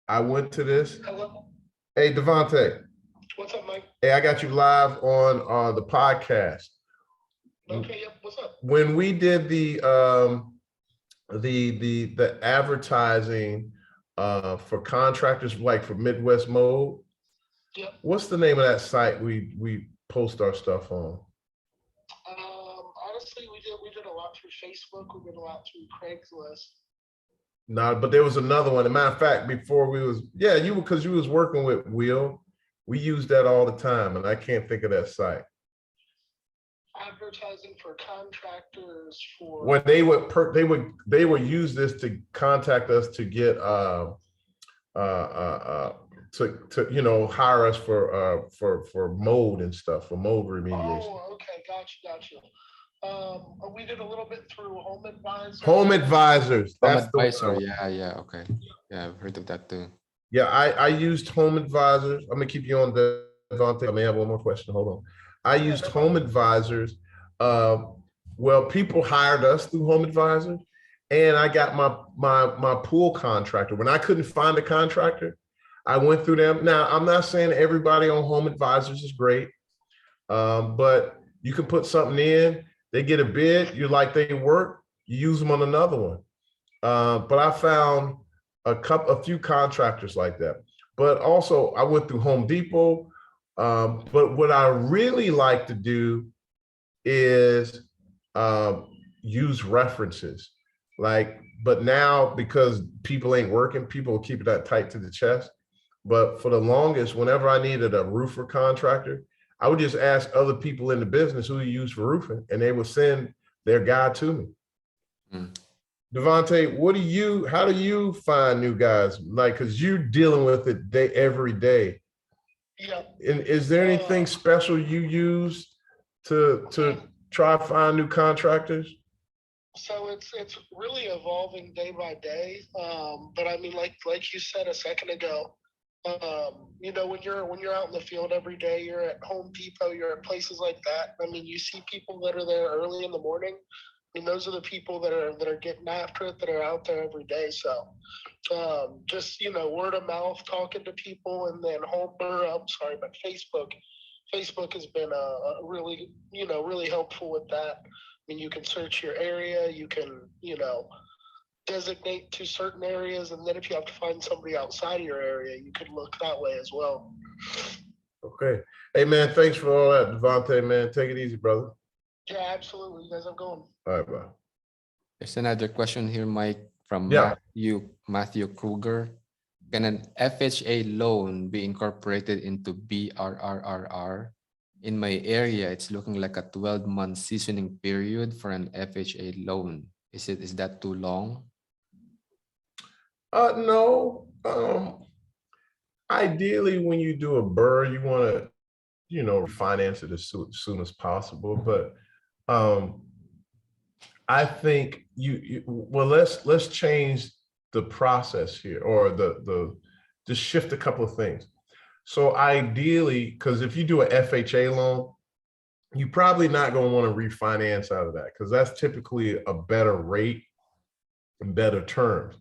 I went to this. Hello. Hey, Devontae. What's up, Mike? Hey, I got you live on the podcast. Okay, yep. What's up? When we did the advertising for contractors, like for Midwest Mode, Yep. What's the name of that site we post our stuff on? Honestly, we did a lot through Facebook. We did a lot through Craigslist. No, but there was another one. As a matter of fact, before because you was working with Will, we used that all the time, and I can't think of that site. Advertising for contractors for. When they would use this to contact us to get to hire us for mold and stuff, for mold remediation. Oh, okay, gotcha. We did a little bit through Home Advisor. Home Advisors. Home Advisor. Yeah. Okay. Yeah, I've heard of that too. Yeah, I used Home Advisors. I'm gonna keep you on, Devontae. I may have one more question. Hold on. I used Home Advisors. Well, people hired us through Home Advisors, and I got my pool contractor. When I couldn't find a contractor, I went through them. Now, I'm not saying everybody on Home Advisors is great, but you can put something in, they get a bid, you like they work, you use them on another one. But I found a few contractors like that. But also, I went through Home Depot. But what I really like to do is use references. But now, because people ain't working, people will keep that tight to the chest. But for the longest, whenever I needed a roofer contractor, I would just ask other people in the business who you use for roofing, and they would send their guy to me. Devontae, how do you find new guys? Because you're dealing with it every day. Yeah. And is there anything special you use to try to find new contractors? So it's really evolving day by day. But I mean, like you said a second ago, you know, when you're out in the field every day, you're at Home Depot, you're at places like that. I mean, you see people that are there early in the morning. I mean, those are the people that are getting after it, that are out there every day. So just you know, word of mouth, talking to people, and then I'm sorry, but Facebook has been a really, you know, really helpful with that. I mean, you can search your area, you can, you know, designate to certain areas, and then if you have to find somebody outside of your area, you can look that way as well. Okay. Hey man, thanks for all that, Devontae, man. Take it easy, brother. Yeah, absolutely. You guys have going. All right, bye. There's another question here, Mike, from Yeah. Matthew Kruger. Can an FHA loan be incorporated into BRRRR? In my area, it's looking like a 12-month seasoning period for an FHA loan. Is that too long? No. Ideally, when you do a BRRRR, you want to, you know, finance it as soon as possible. But I think well, let's change the process here, or just shift a couple of things. So ideally, because if you do an FHA loan, you're probably not going to want to refinance out of that, because that's typically a better rate and better terms.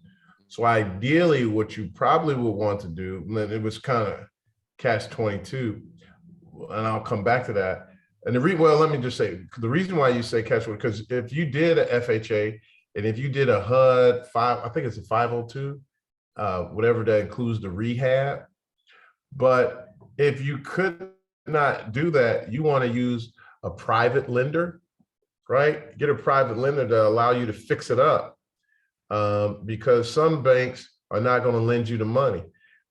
So ideally, what you probably would want to do, and then it was kind of catch-22, and I'll come back to that. And well, let me just say, the reason why you say catch-22, because if you did a FHA, and if you did a HUD 5, I think it's a 502, whatever that includes the rehab. But if you could not do that, you want to use a private lender, right? Get a private lender to allow you to fix it up. Because some banks are not going to lend you the money,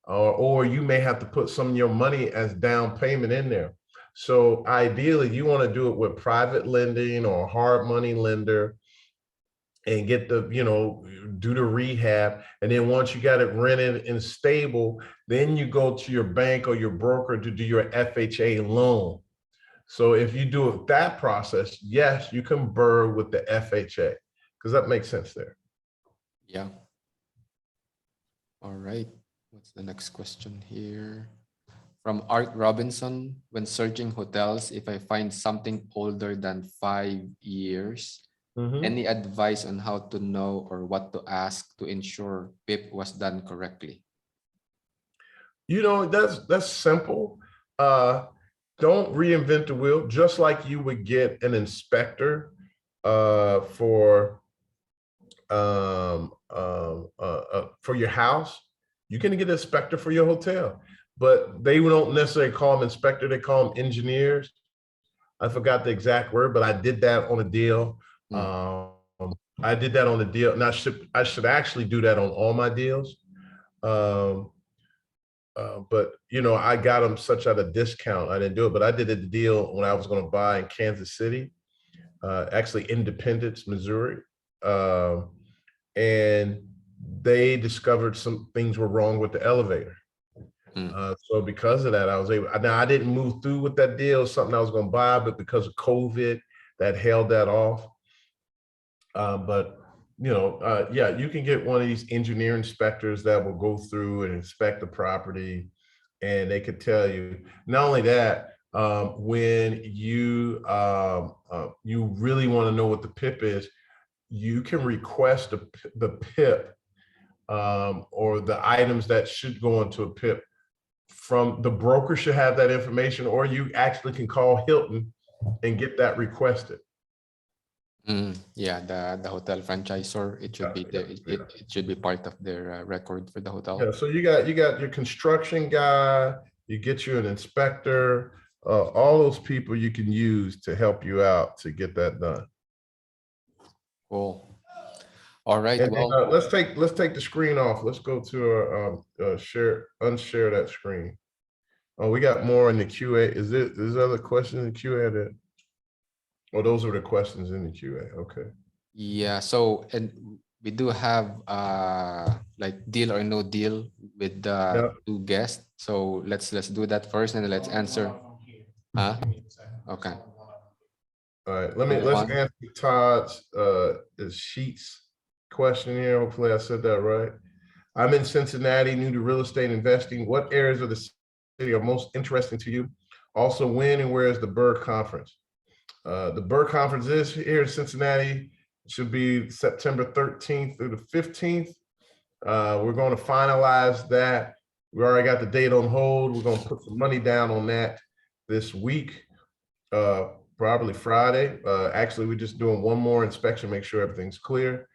or you may have to put some of your money as down payment in there. So ideally, you want to do it with private lending or hard money lender, and get the, you know, do the rehab. And then once you got it rented and stable, then you go to your bank or your broker to do your FHA loan. So if you do it that process, yes, you can BRRRR with the FHA, because that makes sense there. Yeah. All right. What's the next question here? From Art Robinson, when searching hotels, if I find something older than 5 years, any advice on how to know or what to ask to ensure PIP was done correctly? You know, that's simple. Don't reinvent the wheel. Just like you would get an inspector for your house, you're going to get an inspector for your hotel, but they don't necessarily call them inspector. They call them engineers. I forgot the exact word, but I did that on a deal. I did that on the deal, and I should actually do that on all my deals. But you know, I got them such at a discount, I didn't do it. But I did a deal when I was going to buy in Kansas City, actually Independence, Missouri, and they discovered some things were wrong with the elevator. So because of that, I was able. Now I didn't move through with that deal, something I was going to buy, but because of COVID, that held that off. But you know, yeah, you can get one of these engineer inspectors that will go through and inspect the property, and they could tell you. Not only that, when you you really want to know what the PIP is, you can request the PIP or the items that should go into a PIP from the broker. Should have that information, or you actually can call Hilton and get that requested. Yeah, the hotel franchisor, it should be it should be part of their record for the hotel. Yeah, so you got your construction guy, you get you an inspector, all those people you can use to help you out to get that done. Cool. All right. And, well, let's take the screen off. Let's go to unshare that screen. Oh, we got more in the QA. Is other questions in the QA that? Oh, those are the questions in the QA. Okay. Yeah. So, and we do have like deal or no deal with the two guests. So let's do that first, and then let's answer. Okay. All right, Go let's on. answer Todd's Sheets question here. Hopefully I said that right. I'm in Cincinnati, new to real estate investing. What areas of the city are most interesting to you? Also, when and where is the Burr Conference? The Burr Conference is here in Cincinnati. It should be September 13th through the 15th. We're going to finalize that. We already got the date on hold. We're going to put some money down on that this week, probably Friday. Actually, we're just doing one more inspection, make sure everything's clear.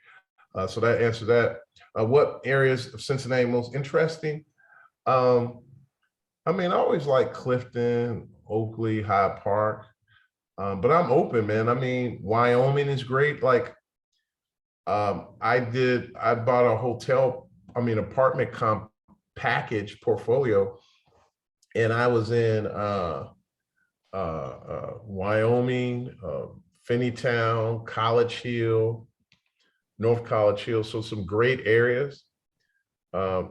So that answers that. What areas of Cincinnati most interesting? I mean, I always like Clifton, Oakley, Hyde Park, but I'm open, man. I mean, Wyoming is great. Like, I bought a apartment package portfolio, and I was in Wyoming, Finneytown, College Hill, North College Hill, so some great areas. I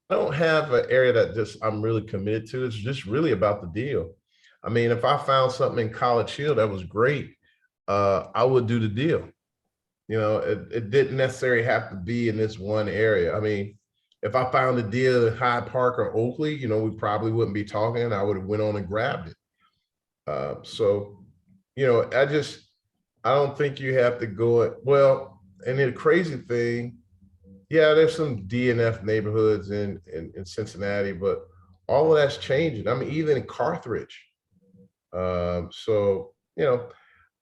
don't have an area that just I'm really committed to. It's just really about the deal. I mean, if I found something in College Hill that was great, I would do the deal. You know, it didn't necessarily have to be in this one area. I mean, if I found a deal in Hyde Park or Oakley, you know, we probably wouldn't be talking. I would have went on and grabbed it. So, you know, I don't think you have to go, well, and the crazy thing, yeah, there's some DNF neighborhoods in Cincinnati, but all of that's changing. I mean, even in Carthage. So, you know,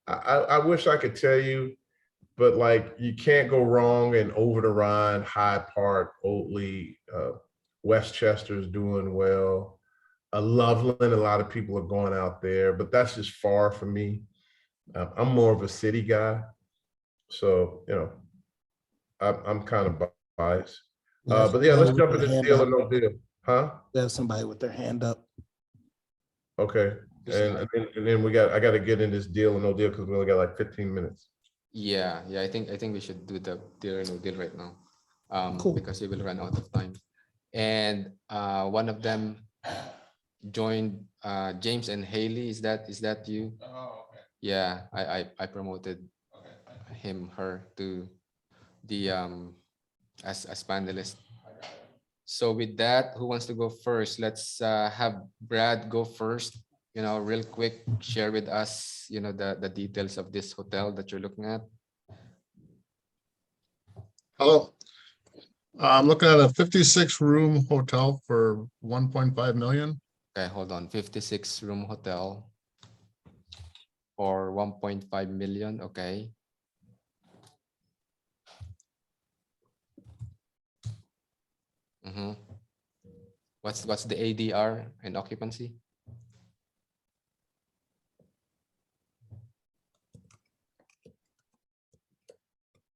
I wish I could tell you, but like you can't go wrong in Over the Rhine, Hyde Park, Oatley, Westchester is doing well. Loveland, a lot of people are going out there, but that's just far from me. I'm more of a city guy, so you know, I'm kind of biased. But yeah, let's jump into deal or no deal, huh? There's somebody with their hand up. Okay, and then I got to get in this deal or no deal because we only got like 15 minutes. Yeah, I think we should do the deal or no deal right now, Cool. because we will run out of time. And one of them joined, James and Haley. Is that you? Oh, okay. Yeah, I promoted her to the as panelist. So with that, who wants to go first? Let's have Brad go first. You know, real quick, share with us, you know, the details of this hotel that you're looking at. Hello. I'm looking at a 56-room hotel for 1.5 million. Okay, hold on. 56-room hotel for 1.5 million. Okay. What's the ADR and occupancy?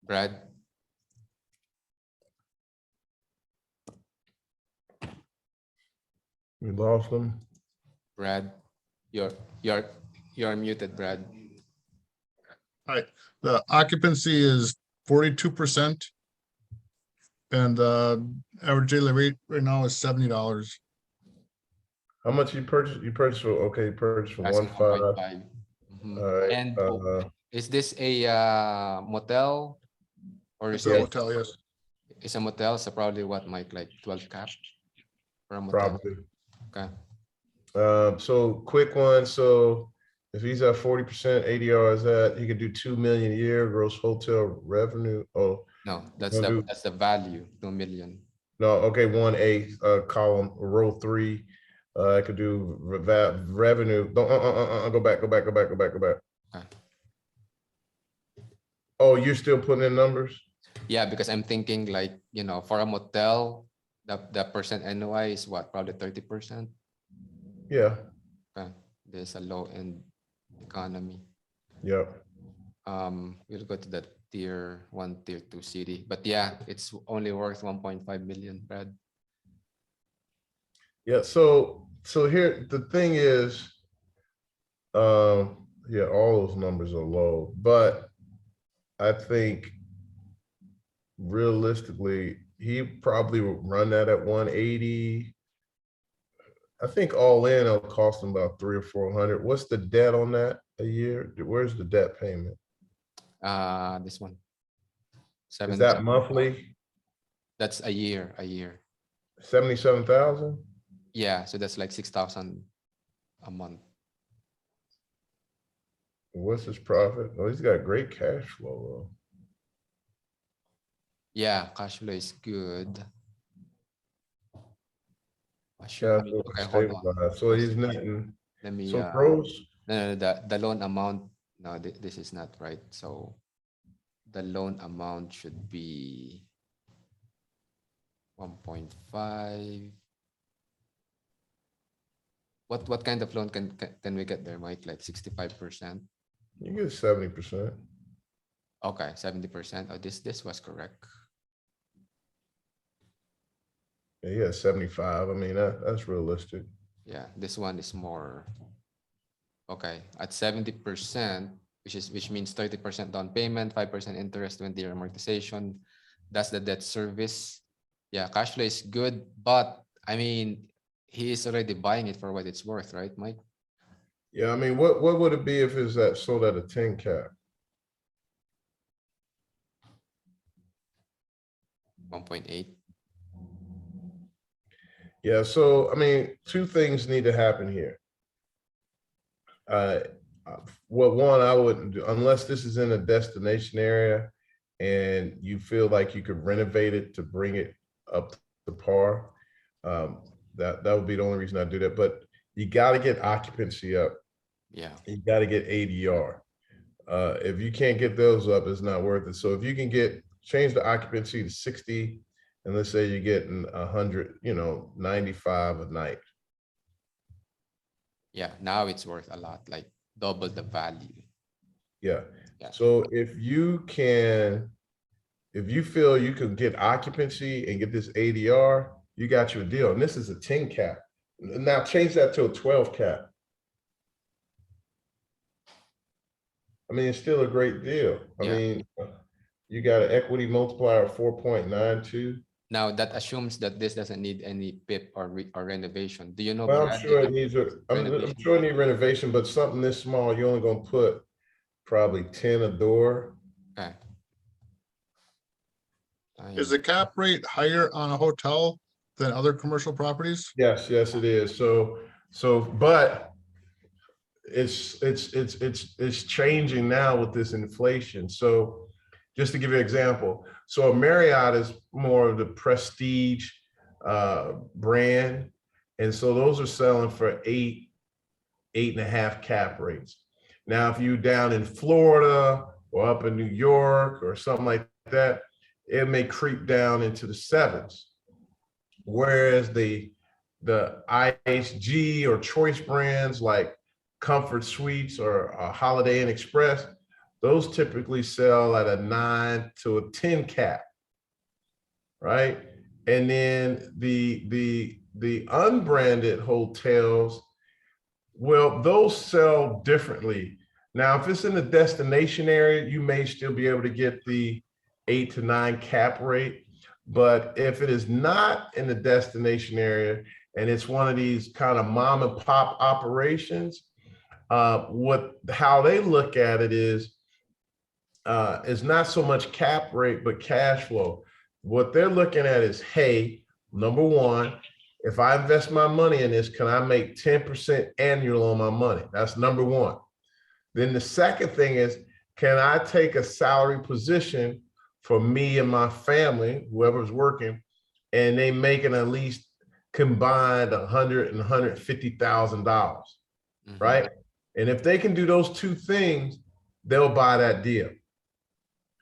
Brad? We lost them. Brad, you're muted, Brad. Hi, the occupancy is 42%. And average daily rate right now is $70. How much you purchased? You purchased for, okay, you purchased for Asking 1.5. 1.5. All right. And is this a motel or It's is a it? hotel, yes. It's a motel, so probably what, Mike, like 12 cap for a motel? Probably. Okay. So quick one. So if he's at 40% ADR, is that he could do 2 million a year gross hotel revenue? Oh, No, that's Wanna the value, 2 million. no. Okay, 1A column row 3. I could do revenue. Don't go back. Okay. Oh, you're still putting in numbers? Yeah, because I'm thinking like, you know, for a motel, the percent NOI is what, probably 30%. Yeah. Okay. There's a low end economy. Yep. We'll go to the tier 1, tier 2 city, but yeah, it's only worth 1.5 million, Brad. Yeah. So here the thing is, yeah, all those numbers are low, but I think realistically, he probably would run that at 180. I think all in it'll cost them about 300 or 400. What's the debt on that a year? Where's the debt payment? This one. Is that monthly? That's a year. 77,000? Yeah, so that's like 6,000 a month. What's his profit? Oh, he's got great cash flow. Yeah, cash flow is good. Cash flow Okay, hold on. stabilized. So he's netting. Let me, So gross, no, the loan amount, no, this is not right. So the loan amount should be 1.5. What kind of loan can we get there, Mike? Like 65%? you get 70%. Okay, 70%. Oh, this was correct. Yeah, you got 75. I mean, that's realistic. Yeah, this one is more. Okay, at 70%, which means 30% down payment, 5% interest, 20-year amortization. That's the debt service. Yeah, cash flow is good, but I mean, he is already buying it for what it's worth, right, Mike? Yeah, I mean, what would it be if it's that sold at a 10 cap? 1.8. Yeah, so I mean, two things need to happen here. Well, one, I wouldn't do unless this is in a destination area and you feel like you could renovate it to bring it up to par. That would be the only reason I do that. But you got to get occupancy up. Yeah. You got to get ADR. If you can't get those up, it's not worth it. So if you can change the occupancy to 60, and let's say you're getting 100, 95 a night. Yeah, now it's worth a lot, like double the value. Yeah. Yeah. So if you feel you can get occupancy and get this ADR, you got your deal. And this is a 10 cap. Now change that to a 12 cap. I mean, it's still a great deal. I mean, you got an equity multiplier of 4.92. Now that assumes that this doesn't need any PIP or renovation. Do you know? Well, I'm Brad, sure did it needs I'm renovation? sure it needs renovation, but something this small, you're only gonna put probably 10 a door. Okay. Is the cap rate higher on a hotel than other commercial properties? Yes, it is. But it's changing now with this inflation. So just to give you an example, so a Marriott is more of the prestige brand. And so those are selling for 8.5 cap rates. Now, if you down in Florida or up in New York or something like that, it may creep down into the 7s. Whereas the IHG or choice brands like Comfort Suites or Holiday Inn Express, those typically sell at a 9 to a 10 cap, right? And then the unbranded hotels, well, those sell differently. Now, if it's in the destination area, you may still be able to get the 8 to 9 cap rate. But if it is not in the destination area and it's one of these kind of mom and pop operations, how they look at it is not so much cap rate, but cash flow. What they're looking at is, hey, number one, if I invest my money in this, can I make 10% annual on my money? That's number one. Then the second thing is, can I take a salary position for me and my family, whoever's working, and they making at least combined $100,000 and $150,000, right? And if they can do those two things, they'll buy that deal.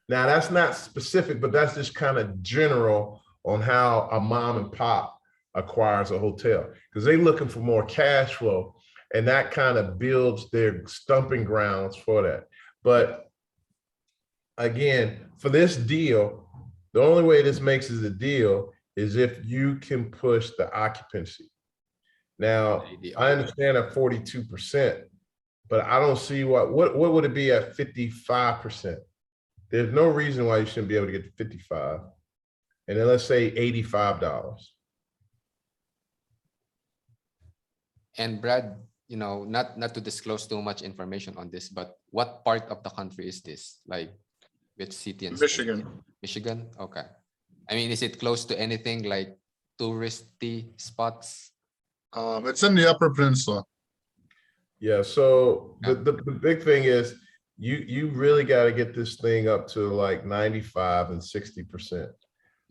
Now that's not specific, but that's just kind of general on how a mom and pop acquires a hotel, because they're looking for more cash flow, and that kind of builds their stumping grounds for that. But again, for this deal, the only way this makes it a deal is if you can push the occupancy. Now, I understand at 42%, but I don't see what would it be at 55%? There's no reason why you shouldn't be able to get to 55. And then let's say $85. And Brad, not to disclose too much information on this, but what part of the country is this? Like which city and state? Michigan. Michigan? Okay. I mean, is it close to anything like touristy spots? It's in the Upper Peninsula. Yeah, so Yeah. the big thing is you really got to get this thing up to like 95 and 60%.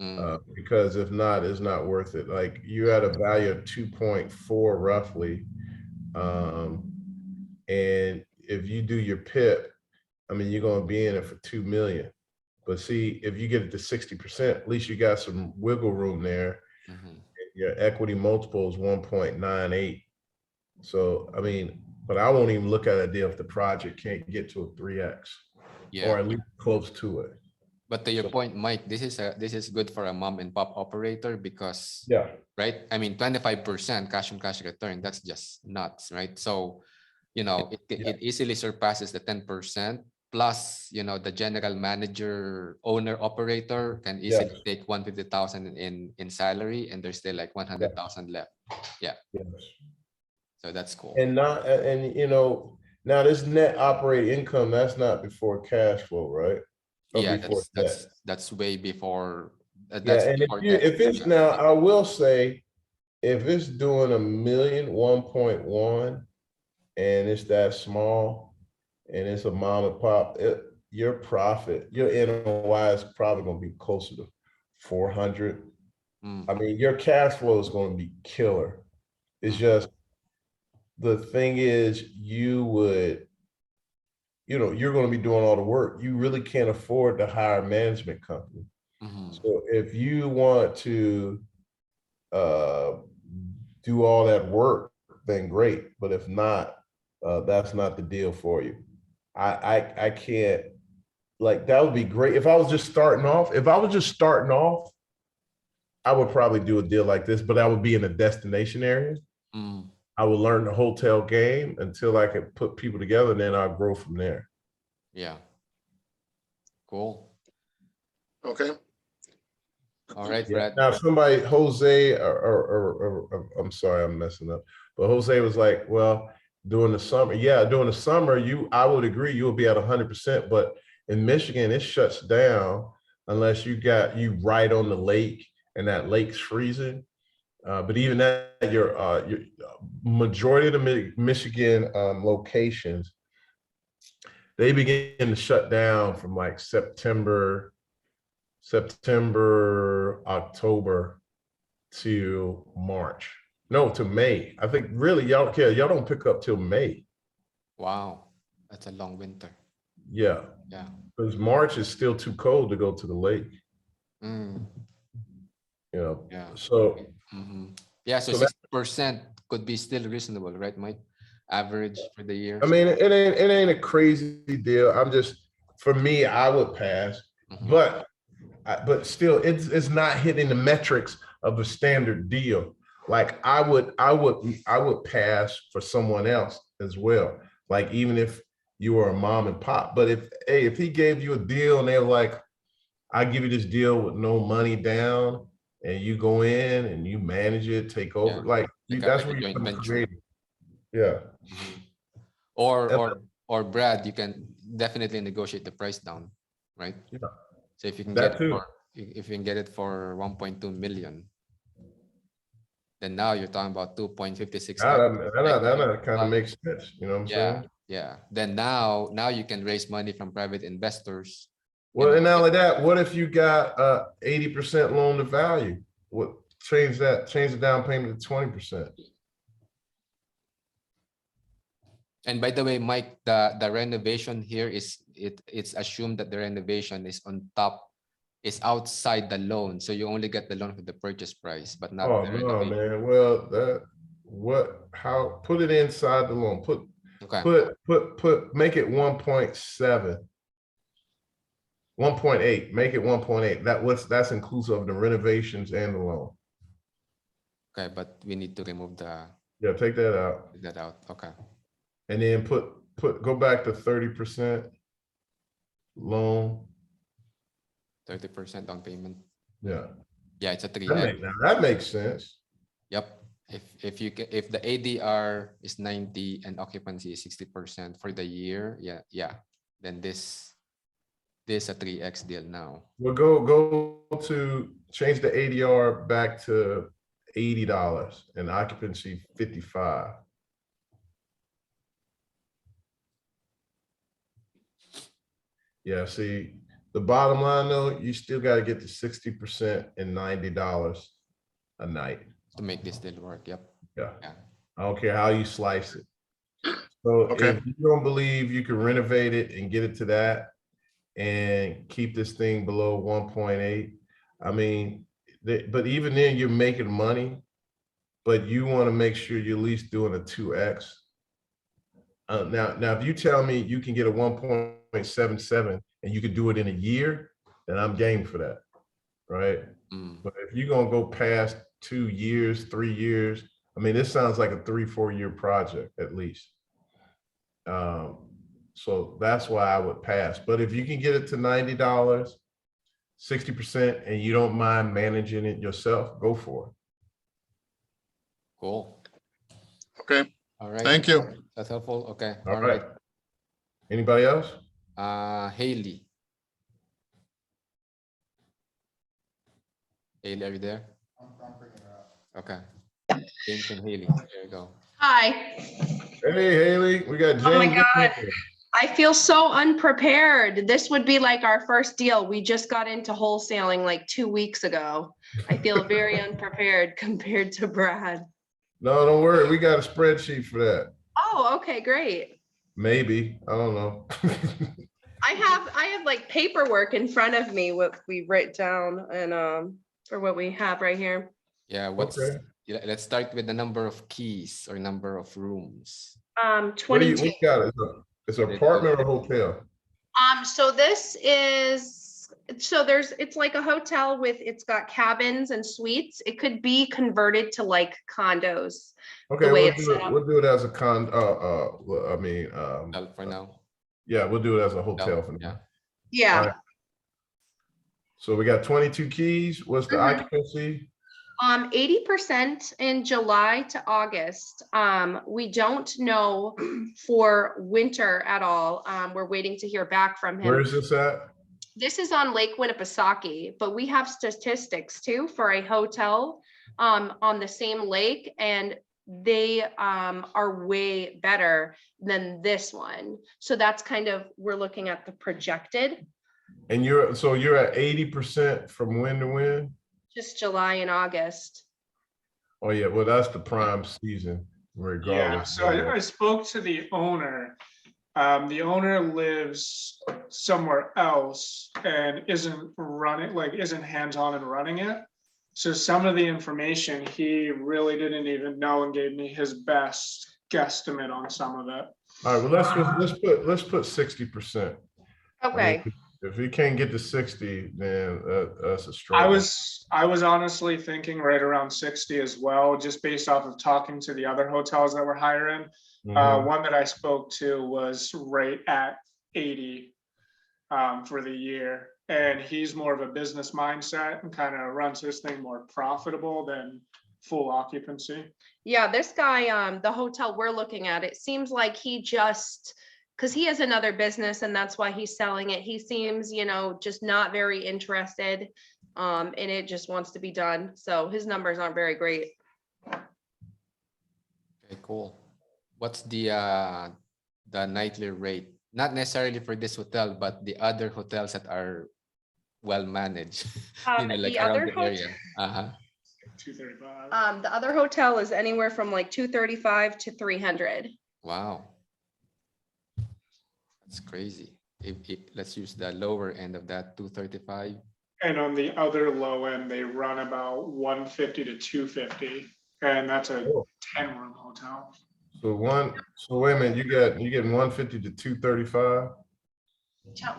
Mm, Because if not, it's not worth it. Like you had a value of 2.4 roughly. And if you do your PIP, I mean, you're gonna be in it for 2 million. But see, if you get it to 60%, at least you got some wiggle room there. mhm. Your equity multiple is 1.98. So, I mean, but I won't even look at a deal if the project can't get to a 3x Yeah. or at least close to it. But to your point, Mike, this is good for a mom and pop operator because, Yeah. right? I mean, 25% cash on cash return, that's just nuts, right? So, it easily surpasses the 10%. Plus, the general manager, owner, operator can easily Yes. take 150,000 in salary, and there's still like 100,000 left. Yes. So that's cool. And not, and now this net operating income, that's not before cash flow, right? Or Yeah, before that's way before. Yeah, That's and before if it's now, I will say, if it's doing 1.1 and it's that small and it's a mom and pop, your profit, your NOI is probably gonna be closer to 400. Mm, I mean, your cash flow is gonna be killer. It's just, the thing is, you're gonna be doing all the work. You really can't afford to hire a management company. mhm. So if you want to do all that work, then great. But if not, that's not the deal for you. I can't, like, that would be great. If I was just starting off, I would probably do a deal like this, but I would be in a destination area. Mm, I would learn the hotel game until I could put people together, and then I'll grow from there. yeah. Cool. Okay. All right, Yeah. Brad. Now somebody, Jose, or I'm sorry, I'm messing up, but Jose was like, well, during the summer, I would agree, you will be at 100%, but in Michigan, it shuts down unless you right on the lake and that lake's freezing. But even that, your majority of the Michigan locations, they begin to shut down from like September, October to March. No, to May. I think really y'all don't pick up till May. Wow, that's a long winter. Yeah, Yeah. because March is still too cold to go to the lake. Mm, yeah. So Mhm. Yeah, so So that- 60% could be still reasonable, right, Mike? Average for the year. I mean, it ain't a crazy deal. For me, I would pass, Mhm. but still, it's not hitting the metrics of the standard deal. Like I would pass for someone else as well. Like even if you were a mom and pop, but if he gave you a deal and they're like, I give you this deal with no money down, and you go in and you manage it, take over, Yeah, that's like where a you joint become venture. creative. Yeah. Mhm. Or And- or Brad, you can definitely negotiate the price down, right? Yeah. So if you can That get too. if you can get it for 1.2 million, then now you're talking about 2.56. That kind of makes sense. You know what I'm Yeah, saying? yeah. Then now you can raise money from private investors. Well, and not only that, what if you got 80% loan to value? What change the down payment to 20%? And by the way, Mike, the renovation here it's assumed that the renovation is outside the loan. So you only get the loan for the purchase price, but not Oh the no, renovation. man. Well, put it inside the loan. Okay. Make it 1.7. 1.8, make it 1.8. That's inclusive of the renovations and the loan. Okay, but we need to remove Yeah, take that out. that out. Okay. And then go back to 30% loan. 30% down payment. Yeah. Yeah, it's a 3x. That makes sense. Yep. if the ADR is 90 and occupancy is 60% for the year, then this a 3x deal now. We'll go to change the ADR back to $80 and occupancy 55. Yeah, see, the bottom line though, you still got to get to 60% and $90 a night. To make this deal work. Yep. Yeah. Yeah. I don't care how you slice it. So Okay. if you don't believe you can renovate it and get it to that and keep this thing below 1.8, I mean, but even then you're making money, but you want to make sure you're at least doing a 2x. Now, if you tell me you can get a 1.77 and you could do it in a year, then I'm game for that, right? But if you're gonna go past 2 years, 3 years, I mean, this sounds like a 3-4 year project at least. So that's why I would pass. But if you can get it to $90, 60%, and you don't mind managing it yourself, go for it. Cool. Okay, All right. thank you. That's helpful. Okay. All right. Anybody else? Haley. Haley, are you there? Okay. James and Haley. There you go. Hi. Hey, Haley, we got James. Oh my in God. here. I feel so unprepared. This would be like our first deal. We just got into wholesaling like 2 weeks ago. I feel very unprepared compared to Brad. No, don't worry. We got a spreadsheet for that. Oh, okay, great. Maybe. I don't know. I have like paperwork in front of me, what we write down and for what we have right here. Yeah. Okay. Let's start with the number of keys or number of rooms. What 22. you got? It's an apartment or hotel? So this is, it's like a hotel with, it's got cabins and suites. It could be converted to like condos. Okay, way we'll it's do set it. up. We'll do it as a For now. yeah, we'll do it as a hotel for now. Yeah. All right. So we got 22 keys. What's the Mhm. occupancy? 80% in July to August. We don't know for winter at all. We're waiting to hear back from him. Where is this at? This is on Lake Winnipesaukee, but we have statistics too for a hotel on the same lake, and they are way better than this one. So that's kind of, we're looking at the projected, And you're at 80% from when to when? just July and August. Oh yeah, well, that's the prime season Yeah, regardless. so I spoke to the owner. The owner lives somewhere else and isn't hands-on and running it. So some of the information he really didn't even know and gave me his best guesstimate on some of it. All right, well, let's put 60%. Okay. If you can't get to 60, then that's a struggle. I was honestly thinking right around 60 as well, just based off of talking to the other hotels that we're hiring. Mhm. One that I spoke to was right at 80 for the year. And he's more of a business mindset and kind of runs his thing more profitable than full occupancy. Yeah, this guy, the hotel we're looking at, it seems like he just, because he has another business and that's why he's selling it. He seems, just not very interested in it, just wants to be done. So his numbers aren't very great. Okay, cool. What's the nightly rate? Not necessarily for this hotel, but the other hotels that are well managed. The other area. Uh-huh. 235. The other hotel is anywhere from like 235 to 300. Wow. That's crazy. Let's use the lower end of that, 235. And on the other low end, they run about 150 to 250. And that's a Oh. 10-room hotel. So wait a minute, you getting 150 to 235?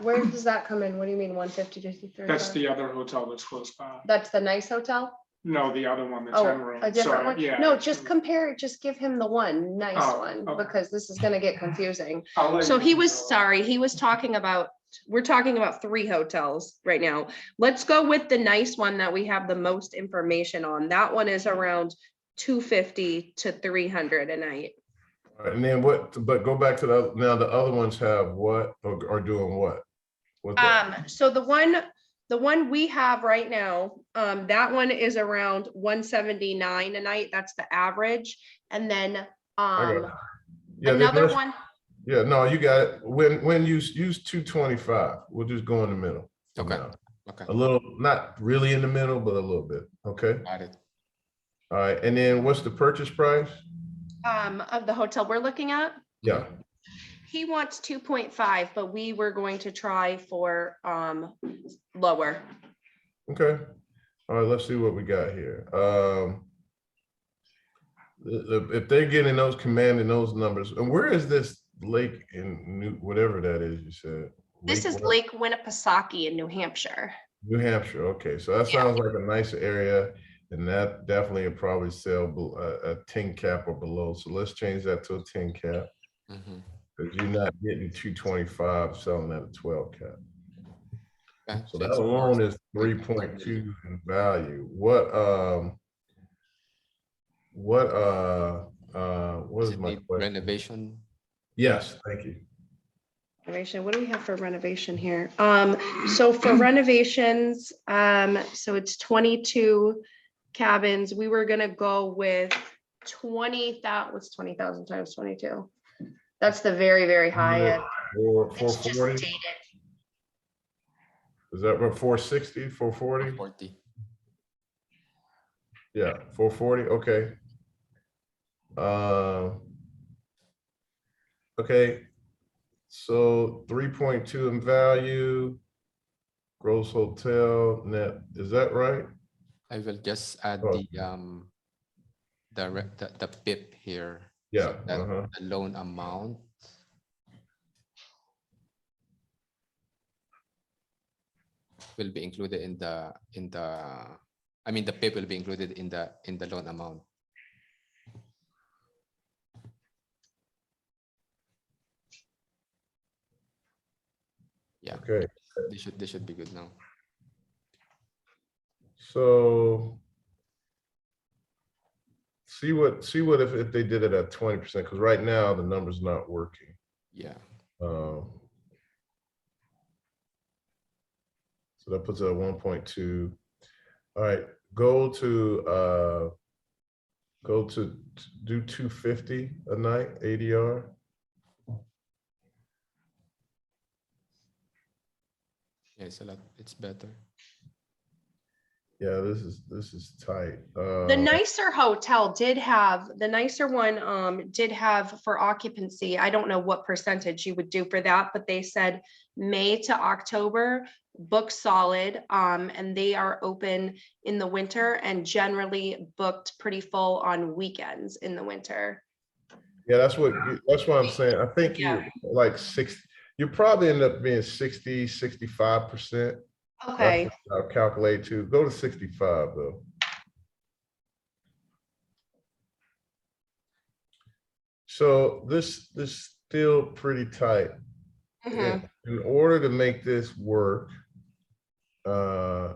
Where does that come in? What do you mean 150 to 235? That's the other hotel that's close by. That's the nice hotel? No, the other one, the Oh, 10-room. a different Sorry, one? yeah. No, just compare, just give him the one nice Oh, one, okay. because this is gonna get confusing. I'll let So you he was, know. sorry, he was talking about, we're talking about 3 hotels right now. Let's go with the nice one that we have the most information on. That one is around 250 to 300 a night. All right, and then what, but go back to now the other ones have what, or are doing what? What's that? So the one we have right now, that one is around 179 a night. That's the average. And then, I got it. Yeah, then another let's- one, Yeah, no, you got it. When use 225, we'll just go in the middle. for Okay. now. Okay. A little, not really in the middle, but a little bit. Okay. Got it. All right. And then what's the purchase price? of the hotel we're looking at, Yeah. he wants 2.5, but we were going to try for, lower. Okay. All right. Let's see what we got here. If they're getting those, commanding those numbers, and where is this lake in New, whatever that is, you said? This is what? Lake Winnipesaukee in New Hampshire. New Hampshire. Okay. So that Yeah. sounds like a nice area. And that definitely would probably sell a 10 cap or below. So let's change that to a 10 cap. Mhm. Because you're not getting 225 selling at a 12 cap. Okay, So so that it's alone is 3.2 in value. What Does is it my need question? renovation? Yes, thank you. Renovation, what do we have for renovation here? So for renovations, so it's 22 cabins. We were gonna go with 20,000, what's 20,000 times 22? That's the very, very high end. It's just 440, dated. is that what, 460, 440? 40. Yeah, 440, okay. Okay, so 3.2 in value, gross hotel net, is that right? I will just add Oh. the PIP here. Yeah, So that uh-huh. the loan amount will be included in the I mean the PIP will be included in the loan amount. Yeah, Okay, they should be good now. so see what if they did it at 20%, because right now the number's not working. Yeah. So that puts it at 1.2. All right, go to do 250 a night ADR. Yeah, it's a lot. It's better. Yeah, this is tight. The nicer hotel did have, the nicer one did have for occupancy, I don't know what percentage you would do for that, but they said May to October, book solid, and they are open in the winter and generally booked pretty full on weekends in the winter. Yeah, that's what I'm saying. I think Yeah. you like you probably end up being 60, 65%. Okay, That's what I'll calculate to. Go to 65 though. So this still pretty tight. mhm. In order to make this work, we're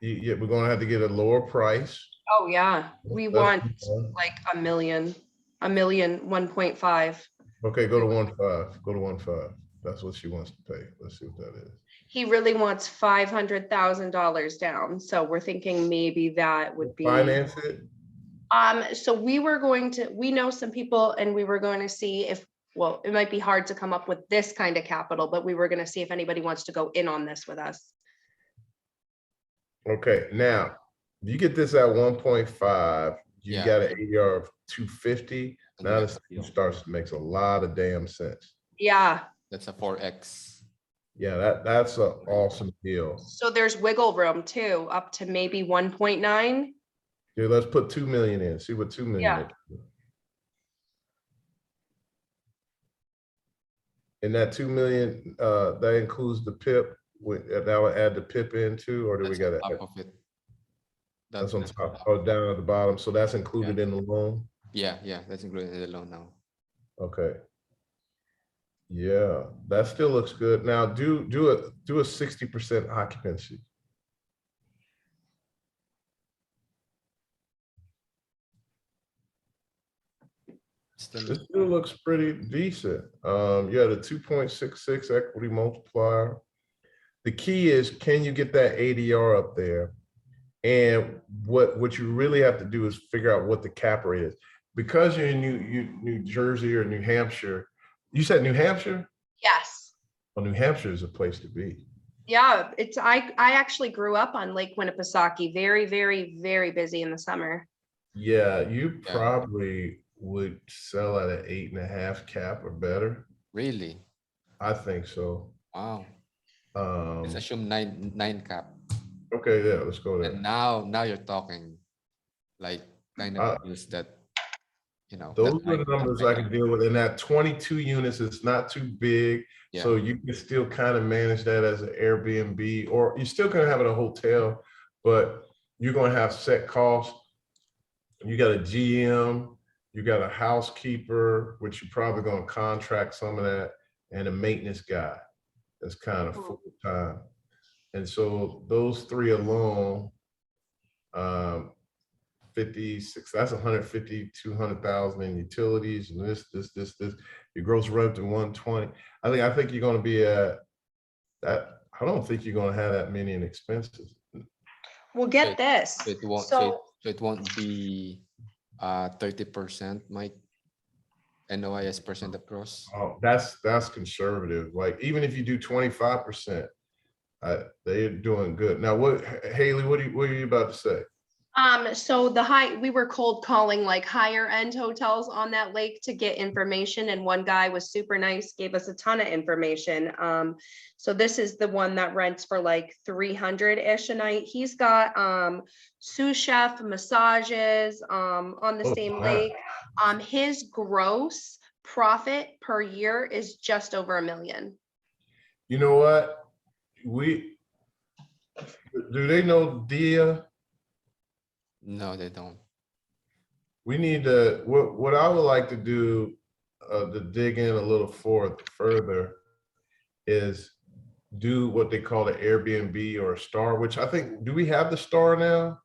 gonna have to get a lower price. Oh, yeah, we want like a million, 1.5. Okay, go to 1.5. Go to 1.5. That's what she wants to pay. Let's see what that is. He really wants $500,000 down, so we're thinking maybe that would be. Finance it. So we know some people and we were going to see if, well, it might be hard to come up with this kind of capital, but we were gonna see if anybody wants to go in on this with us. Okay, now you get this at 1.5. You Yeah. got an ADR of 250. And Now that's this a deal. starts to makes a lot of damn sense. Yeah, That's a 4x. Yeah, that's an awesome deal. so there's wiggle room too, up to maybe 1.9. Yeah, let's put 2 million in. See what 2 million Yeah. is. And that 2 million, that includes the PIP. That would add the PIP in too, or do we That's on got top to? of it. That's on top, or down at the bottom. So that's included in the loan. Yeah, that's included in the loan now. Okay. Yeah, that still looks good. Now do a 60% occupancy. Still, This still looks pretty decent. You had a 2.66 equity multiplier. The key is, can you get that ADR up there? And what you really have to do is figure out what the cap rate is. Because you're in New Jersey or New Hampshire, you said New Hampshire? Yes. Well, New Hampshire is a place to be. Yeah, I actually grew up on Lake Winnipesaukee. Very, very, very busy in the summer. Yeah, you Yeah. probably would sell at an 8.5 cap or better. really? I think so. Wow. Um, Let's assume nine cap. okay, yeah, let's go there. And now you're talking like kind Uh, of deals that, you know. Those that are the numbers I can deal with. And that 22 units is not too big. Yeah. So you can still kind of manage that as an Airbnb, or you're still gonna have it a hotel, but you're gonna have set costs. You got a GM, you got a housekeeper, which you're probably gonna contract some of that, and a maintenance guy that's kind of full time. And so those three alone, 56, that's 150, 200,000 in utilities and this, your gross revenue 120. I think you're gonna be at that. I don't think you're gonna have that many in expenses. Well, get this. So it won't, So so it won't be 30%, Mike. NOI as percent of gross. Oh, that's conservative. Like, even if you do 25%, they're doing good. Now, Haley, what are you about to say? So we were cold calling like higher end hotels on that lake to get information, and one guy was super nice, gave us a ton of information. So this is the one that rents for like 300-ish a night. He's got sous chef massages on the Oh, same wow. lake. His gross profit per year is just over $1 million. You know what? Do they know Dia? No, they don't. We need to, what I would like to do to dig in a little further is do what they call an Airbnb or a star, which I think, do we have the star now?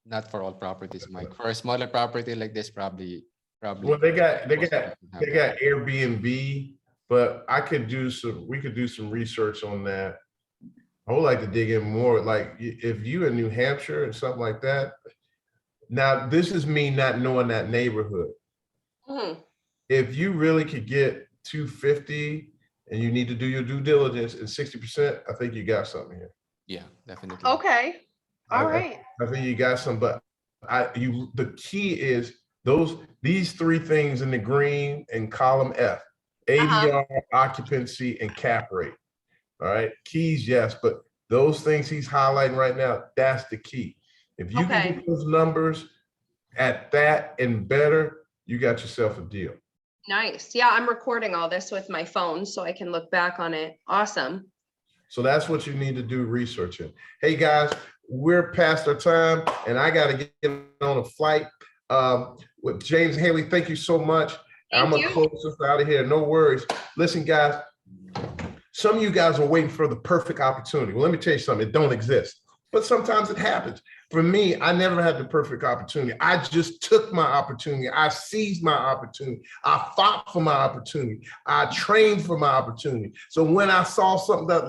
Not for all properties, Mike. For a smaller property like this, probably. Well, they got most of them have that. Airbnb, but we could do some research on that. I would like to dig in more, like if you in New Hampshire and something like that. Now, this is me not knowing that neighborhood. Mhm. If you really could get 250 and you need to do your due diligence and 60%, I think you got something here. Yeah, definitely. Okay. All I- right. I think you got some, but the key is these three things in the green in column F: ADR, occupancy, and cap rate. All right, keys, yes, but those things he's highlighting right now, that's the key. If you can Okay. get those numbers at that and better, you got yourself a deal. Nice. Yeah, I'm recording all this with my phone so I can look back on it. Awesome. So that's what you need to do research in. Hey guys, we're past our time and I got to get on a flight. With James and Haley, thank you so much. I'm Thank gonna you. close this out of here. No worries. Listen, guys, some of you guys are waiting for the perfect opportunity. Well, let me tell you something, it don't exist, but sometimes it happens. For me, I never had the perfect opportunity. I just took my opportunity. I seized my opportunity. I fought for my opportunity. I trained for my opportunity. So when I saw something that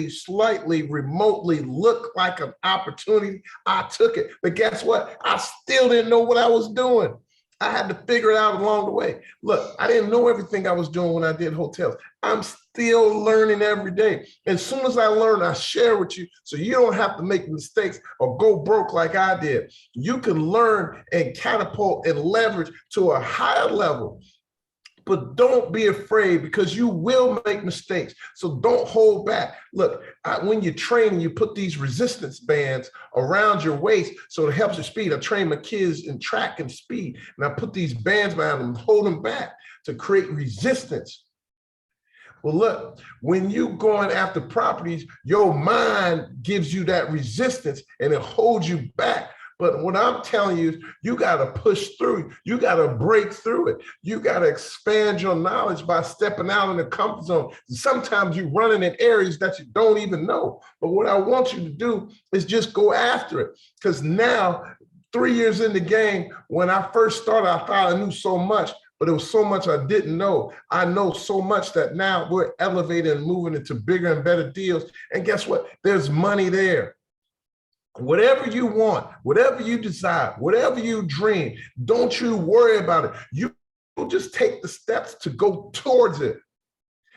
slightly, remotely looked like an opportunity, I took it. But guess what? I still didn't know what I was doing. I had to figure it out along the way. Look, I didn't know everything I was doing when I did hotels. I'm still learning every day. As soon as I learn, I share with you so you don't have to make mistakes or go broke like I did. You can learn and catapult and leverage to a higher level. But don't be afraid because you will make mistakes. So don't hold back. Look, when you're training, you put these resistance bands around your waist so it helps your speed. I train my kids in track and speed, and I put these bands around them, hold them back to create resistance. Well, look, when you going after properties, your mind gives you that resistance and it holds you back. But what I'm telling you is you got to push through. You got to break through it. You got to expand your knowledge by stepping out in the comfort zone. Sometimes you're running in areas that you don't even know. But what I want you to do is just go after it, because now 3 years in the game, when I first started, I thought I knew so much, but it was so much I didn't know. I know so much that now we're elevating and moving into bigger and better deals. And guess what? There's money there. Whatever you want, whatever you desire, whatever you dream, don't you worry about it. You just take the steps to go towards it.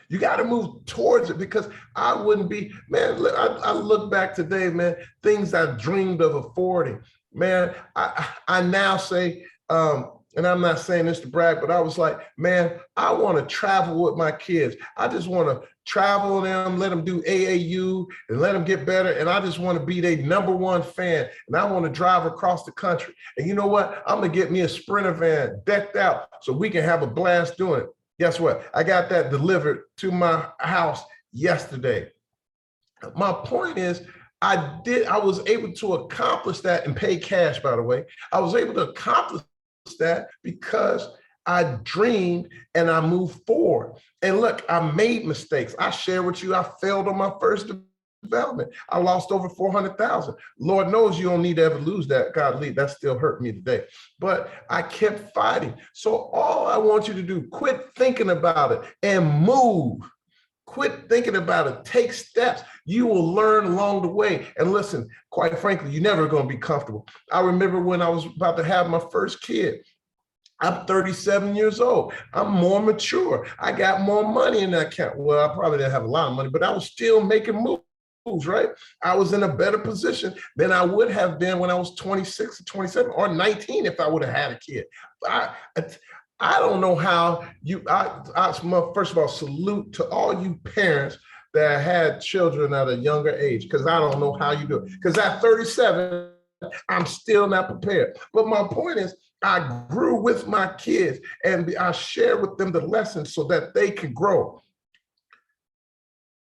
You got to move towards it, because I wouldn't be, man, I look back today, man, things I dreamed of affording. Man, I now say, and I'm not saying this to brag, but I was like, man, I want to travel with my kids. I just want to travel them, let them do AAU and let them get better. And I just want to be their #1 fan. And I want to drive across the country. And you know what? I'm going to get me a Sprinter van decked out so we can have a blast doing it. Guess what? I got that delivered to my house yesterday. My point is, I was able to accomplish that and pay cash, by the way. I was able to accomplish that because I dreamed and I moved forward. And look, I made mistakes. I share with you, I failed on my first development. I lost over 400,000. Lord knows you don't need to ever lose that. God, that still hurt me today. But I kept fighting. So all I want you to do, quit thinking about it and move. Quit thinking about it. Take steps. You will learn along the way. And listen, quite frankly, you're never going to be comfortable. I remember when I was about to have my first kid. I'm 37 years old. I'm more mature. I got more money in that account. Well, I probably didn't have a lot of money, but I was still making moves, right? I was in a better position than I would have been when I was 26 or 27 or 19 if I would have had a kid. I don't know how you, first of all, salute to all you parents that had children at a younger age, because I don't know how you do it. Because at 37, I'm still not prepared. But my point is, I grew with my kids and I share with them the lessons so that they can grow.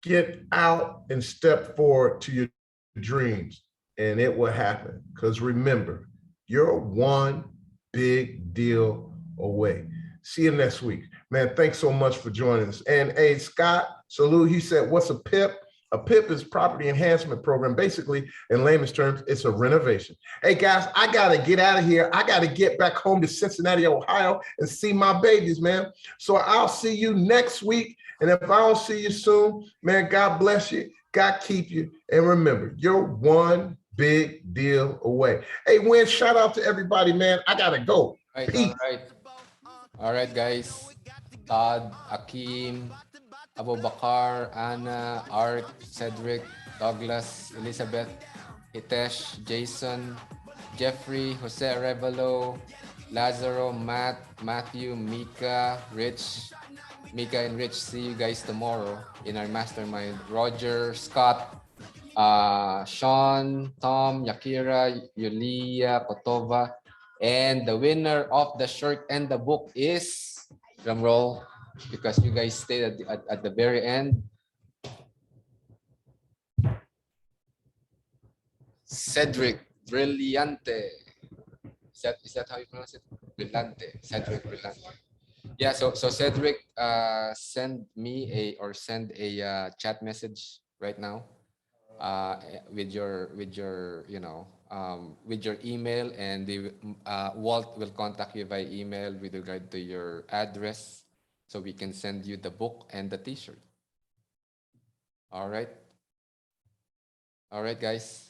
Get out and step forward to your dreams, and it will happen. Because remember, you're one big deal away. See you next week. Man, thanks so much for joining us. And hey, Scott, salute, he said, what's a PIP? A PIP is property enhancement program. Basically, in layman's terms, it's a renovation. Hey guys, I gotta get out of here. I gotta get back home to Cincinnati, Ohio and see my babies, man. So I'll see you next week. And if I don't see you soon, man, God bless you. God keep you. And remember, you're one big deal away. Hey, Win, shout out to everybody, man. I gotta go. Peace. All right, guys. Todd, Akeem, Abubakar, Anna, Art, Cedric, Douglas, Elizabeth, Hitesh, Jason, Jeffrey, Jose Revelo, Lazaro, Matt, Matthew, Mika, Rich. Mika and Rich, see you guys tomorrow in our mastermind. Roger, Scott, Sean, Tom, Yakira, Yulia, Kotova, and the winner of the shirt and the book is, drum roll, because you guys stayed at the very end. Cedric Brillante. Is that how you pronounce it? Brillante. Cedric Brillante. Yeah, so Cedric, send a chat message right now, with your email, and Walt will contact you by email with regard to your address, so we can send you the book and the T-shirt. All right, guys.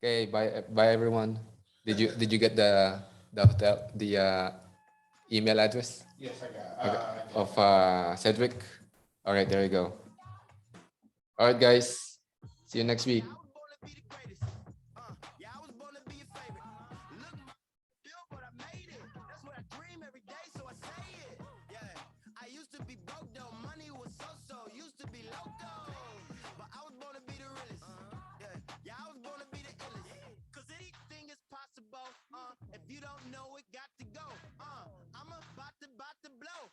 Okay, bye everyone. Did you get the email address? Yes, I got of Cedric. All right, there you go. All right, guys. See you next week. If you don't know it, got to go. I'm about to blow.